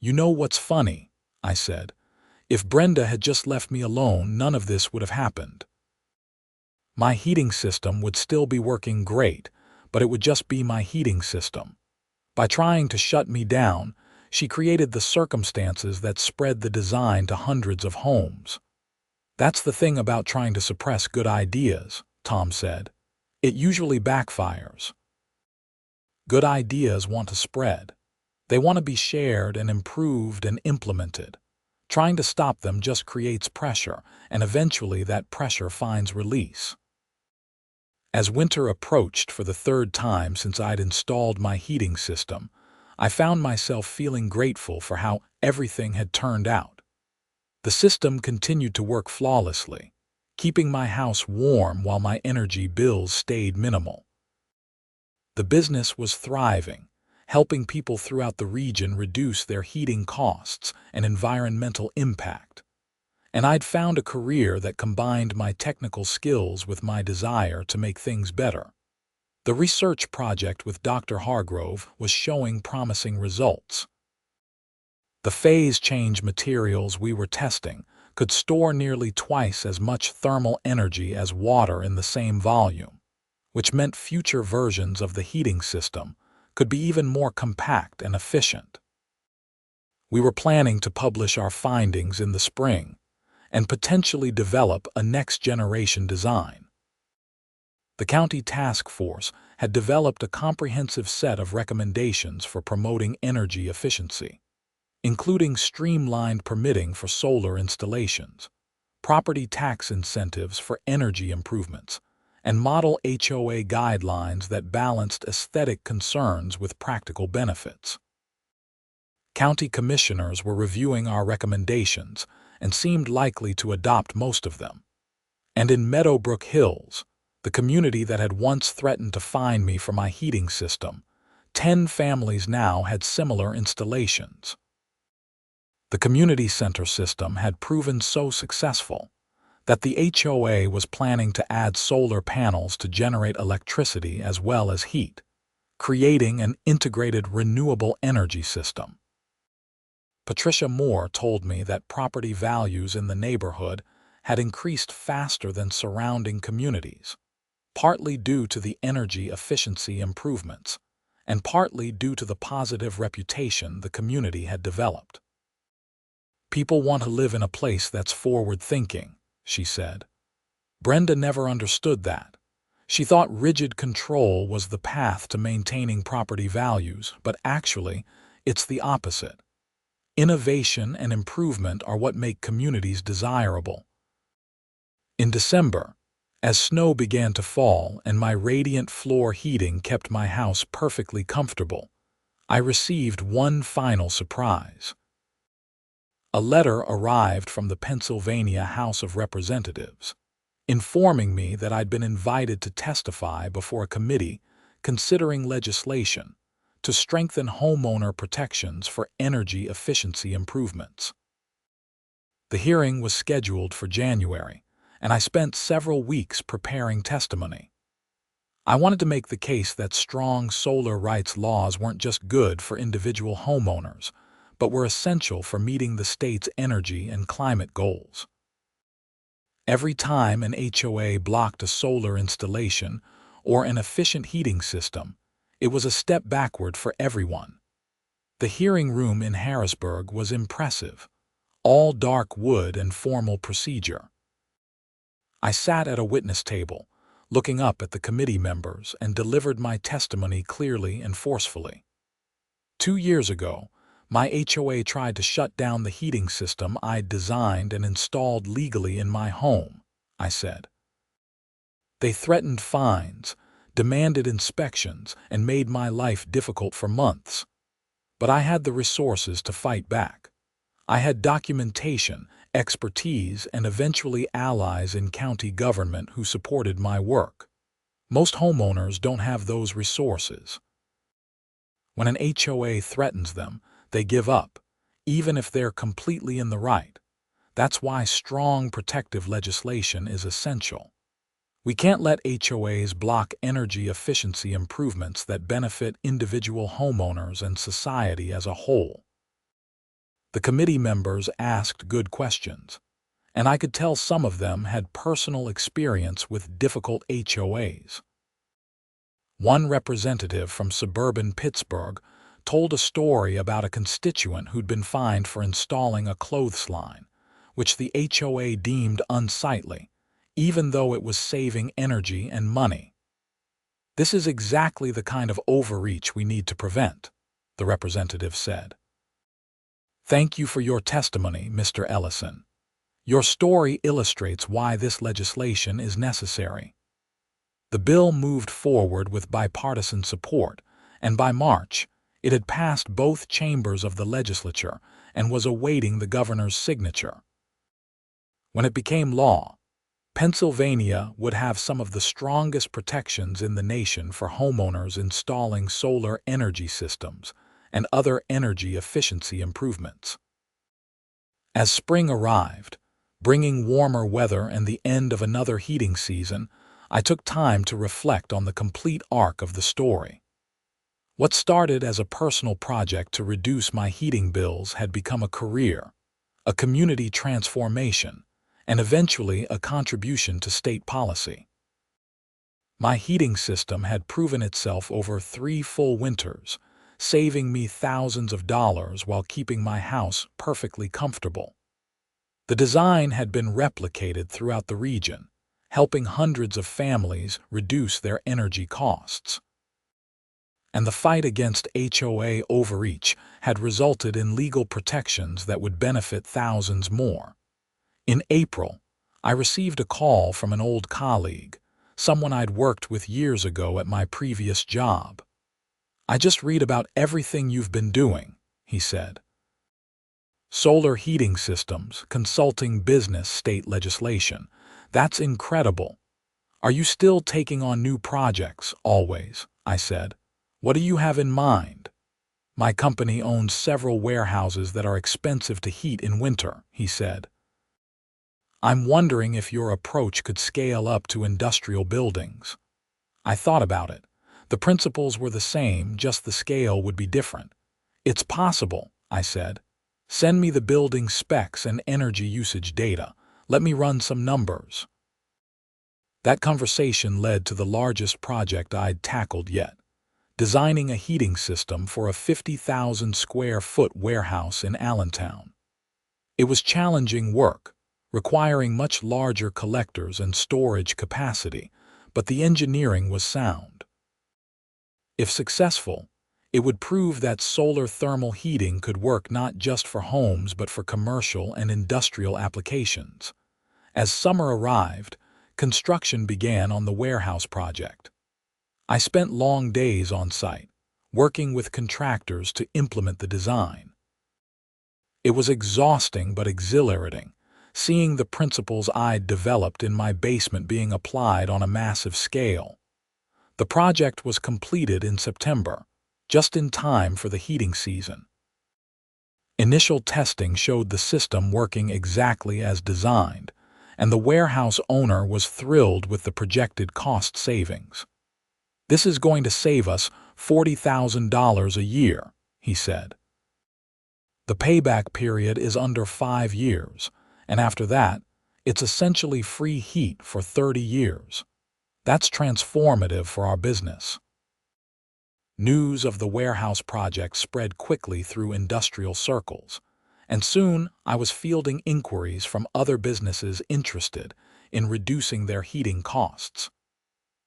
"You know what's funny?" I said. "If Brenda had just left me alone, none of this would have happened. My heating system would still be working great, but it would just be my heating system. By trying to shut me down, she created the circumstances that spread the design to hundreds of homes." "That's the thing about trying to suppress good ideas," Tom said. "It usually backfires. Good ideas want to spread. They want to be shared and improved and implemented. Trying to stop them just creates pressure, and eventually that pressure finds release." As winter approached for the 3rd time since I'd installed my heating system, I found myself feeling grateful for how everything had turned out. The system continued to work flawlessly, keeping my house warm while my energy bills stayed minimal. The business was thriving, helping people throughout the region reduce their heating costs and environmental impact. And I'd found a career that combined my technical skills with my desire to make things better. The research project with Dr. Hargrove was showing promising results. The phase change materials we were testing could store nearly twice as much thermal energy as water in the same volume, which meant future versions of the heating system could be even more compact and efficient. We were planning to publish our findings in the spring and potentially develop a next-generation design. The county task force had developed a comprehensive set of recommendations for promoting energy efficiency, including streamlined permitting for solar installations, property tax incentives for energy improvements, and model HOA guidelines that balanced aesthetic concerns with practical benefits. County commissioners were reviewing our recommendations and seemed likely to adopt most of them. And in Meadowbrook Hills, the community that had once threatened to fine me for my heating system, 10 families now had similar installations. The community center system had proven so successful that the HOA was planning to add solar panels to generate electricity as well as heat, creating an integrated renewable energy system. Patricia Moore told me that property values in the neighborhood had increased faster than surrounding communities, partly due to the energy efficiency improvements, and partly due to the positive reputation the community had developed. "People want to live in a place that's forward-thinking," she said. Brenda never understood that. She thought rigid control was the path to maintaining property values, but actually, it's the opposite. Innovation and improvement are what make communities desirable. In December, as snow began to fall and my radiant floor heating kept my house perfectly comfortable, I received one final surprise. A letter arrived from the Pennsylvania House of Representatives, informing me that I'd been invited to testify before a committee considering legislation to strengthen homeowner protections for energy efficiency improvements. The hearing was scheduled for January, and I spent several weeks preparing testimony. I wanted to make the case that strong solar rights laws weren't just good for individual homeowners, but were essential for meeting the state's energy and climate goals. Every time an HOA blocked a solar installation or an efficient heating system, it was a step backward for everyone. The hearing room in Harrisburg was impressive, all dark wood and formal procedure. I sat at a witness table, looking up at the committee members, and delivered my testimony clearly and forcefully. 2 years ago, my HOA tried to shut down the heating system I'd designed and installed legally in my home, I said. They threatened fines, demanded inspections, and made my life difficult for months. But I had the resources to fight back. I had documentation, expertise, and eventually allies in county government who supported my work. Most homeowners don't have those resources. When an HOA threatens them, they give up, even if they're completely in the right. That's why strong protective legislation is essential. We can't let HOAs block energy efficiency improvements that benefit individual homeowners and society as a whole. The committee members asked good questions, and I could tell some of them had personal experience with difficult HOAs. One representative from suburban Pittsburgh told a story about a constituent who'd been fined for installing a clothesline, which the HOA deemed unsightly, even though it was saving energy and money. "This is exactly the kind of overreach we need to prevent," the representative said. "Thank you for your testimony, Mr. Ellison. Your story illustrates why this legislation is necessary." The bill moved forward with bipartisan support, and by March, it had passed both chambers of the legislature and was awaiting the governor's signature. When it became law, Pennsylvania would have some of the strongest protections in the nation for homeowners installing solar energy systems and other energy efficiency improvements. As spring arrived, bringing warmer weather and the end of another heating season, I took time to reflect on the complete arc of the story. What started as a personal project to reduce my heating bills had become a career, a community transformation, and eventually a contribution to state policy. My heating system had proven itself over 3 full winters, saving me thousands of dollars while keeping my house perfectly comfortable. The design had been replicated throughout the region, helping hundreds of families reduce their energy costs. And the fight against HOA overreach had resulted in legal protections that would benefit thousands more. In April, I received a call from an old colleague, someone I'd worked with years ago at my previous job. "I just read about everything you've been doing," he said. "Solar heating systems, consulting business state legislation. That's incredible. Are you still taking on new projects, always?" I said. "What do you have in mind?" "My company owns several warehouses that are expensive to heat in winter," he said. "I'm wondering if your approach could scale up to industrial buildings." I thought about it. The principles were the same, just the scale would be different. "It's possible," I said. "Send me the building specs and energy usage data. Let me run some numbers." That conversation led to the largest project I'd tackled yet, designing a heating system for a 50,000 square foot warehouse in Allentown. It was challenging work, requiring much larger collectors and storage capacity, but the engineering was sound. If successful, it would prove that solar thermal heating could work not just for homes but for commercial and industrial applications. As summer arrived, construction began on the warehouse project. I spent long days on site, working with contractors to implement the design. It was exhausting but exhilarating, seeing the principles I'd developed in my basement being applied on a massive scale. The project was completed in September, just in time for the heating season. Initial testing showed the system working exactly as designed, and the warehouse owner was thrilled with the projected cost savings. "This is going to save us $40,000 a year," he said. "The payback period is under 5 years, and after that, it's essentially free heat for 30 years. That's transformative for our business." News of the warehouse project spread quickly through industrial circles, and soon I was fielding inquiries from other businesses interested in reducing their heating costs.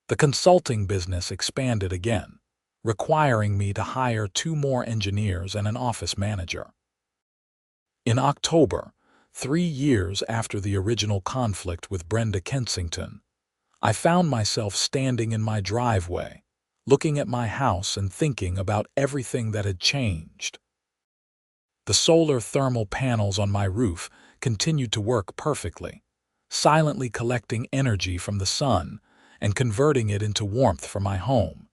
The consulting business expanded again, requiring me to hire 2 more engineers and an office manager. In October, 3 years after the original conflict with Brenda Kensington, I found myself standing in my driveway, looking at my house and thinking about everything that had changed. The solar thermal panels on my roof continued to work perfectly, silently collecting energy from the sun and converting it into warmth for my home.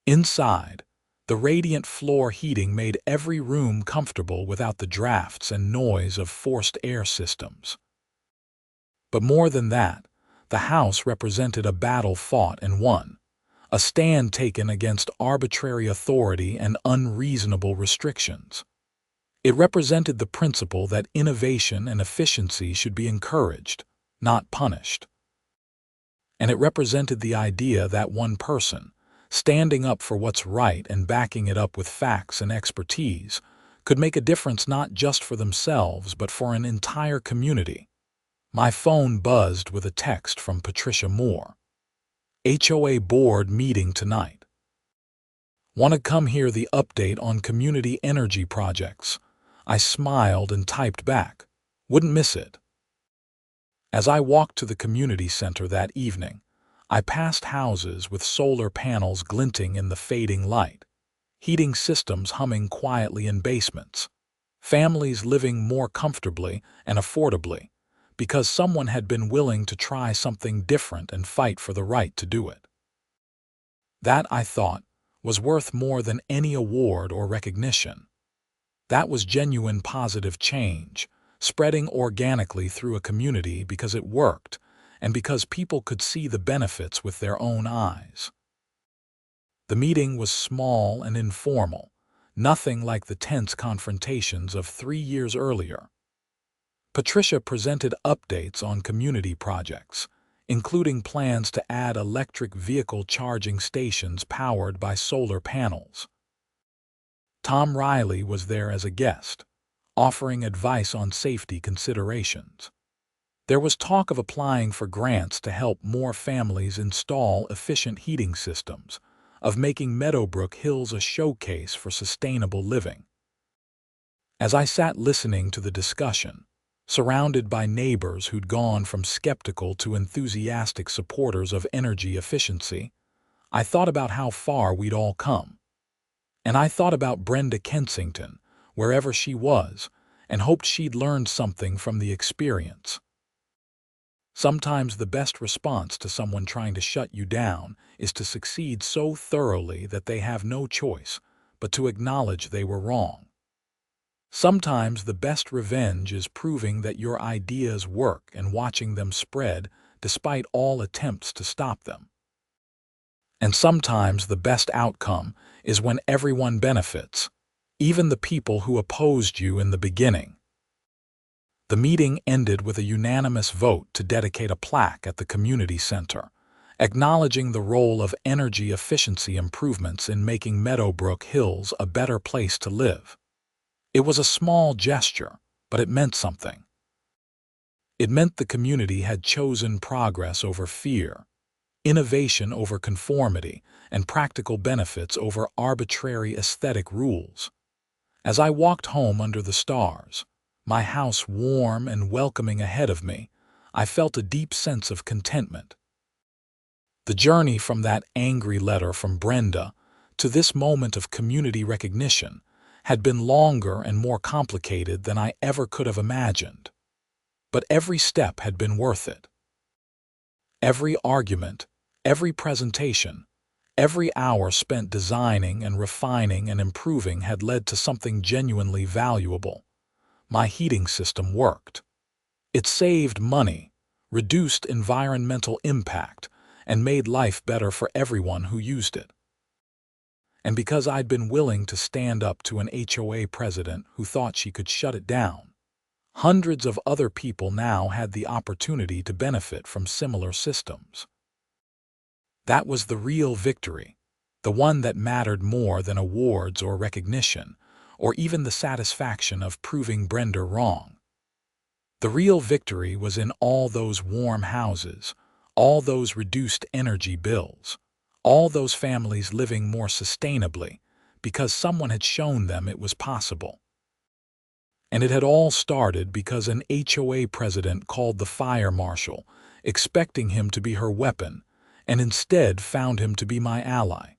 Inside, the radiant floor heating made every room comfortable without the drafts and noise of forced air systems. But more than that, the house represented a battle fought and won, a stand taken against arbitrary authority and unreasonable restrictions. It represented the principle that innovation and efficiency should be encouraged, not punished. And it represented the idea that one person, standing up for what's right and backing it up with facts and expertise, could make a difference not just for themselves but for an entire community. My phone buzzed with a text from Patricia Moore. "HOA board meeting tonight. Want to come hear the update on community energy projects?" I smiled and typed back, "Wouldn't miss it." As I walked to the community center that evening, I passed houses with solar panels glinting in the fading light, heating systems humming quietly in basements, families living more comfortably and affordably, because someone had been willing to try something different and fight for the right to do it. That, I thought, was worth more than any award or recognition. That was genuine positive change, spreading organically through a community because it worked, and because people could see the benefits with their own eyes. The meeting was small and informal, nothing like the tense confrontations of 3 years earlier. Patricia presented updates on community projects, including plans to add electric vehicle charging stations powered by solar panels. Tom Riley was there as a guest, offering advice on safety considerations. There was talk of applying for grants to help more families install efficient heating systems, of making Meadowbrook Hills a showcase for sustainable living. As I sat listening to the discussion, surrounded by neighbors who'd gone from skeptical to enthusiastic supporters of energy efficiency, I thought about how far we'd all come. And I thought about Brenda Kensington, wherever she was, and hoped she'd learned something from the experience. Sometimes the best response to someone trying to shut you down is to succeed so thoroughly that they have no choice but to acknowledge they were wrong. Sometimes the best revenge is proving that your ideas work and watching them spread despite all attempts to stop them. And sometimes the best outcome is when everyone benefits, even the people who opposed you in the beginning. The meeting ended with a unanimous vote to dedicate a plaque at the community center, acknowledging the role of energy efficiency improvements in making Meadowbrook Hills a better place to live. It was a small gesture, but it meant something. It meant the community had chosen progress over fear, innovation over conformity, and practical benefits over arbitrary aesthetic rules. As I walked home under the stars, my house warm and welcoming ahead of me, I felt a deep sense of contentment. The journey from that angry letter from Brenda to this moment of community recognition had been longer and more complicated than I ever could have imagined. But every step had been worth it. Every argument, every presentation, every hour spent designing and refining and improving had led to something genuinely valuable. My heating system worked. It saved money, reduced environmental impact, and made life better for everyone who used it. And because I'd been willing to stand up to an HOA president who thought she could shut it down, hundreds of other people now had the opportunity to benefit from similar systems. That was the real victory, the one that mattered more than awards or recognition, or even the satisfaction of proving Brenda wrong. The real victory was in all those warm houses, all those reduced energy bills, all those families living more sustainably because someone had shown them it was possible. And it had all started because an HOA president called the fire marshal, expecting him to be her weapon, and instead found him to be my ally.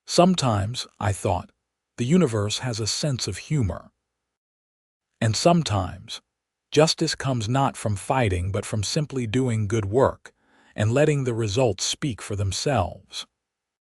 Sometimes, I thought, the universe has a sense of humor. And sometimes, justice comes not from fighting but from simply doing good work and letting the results speak for themselves.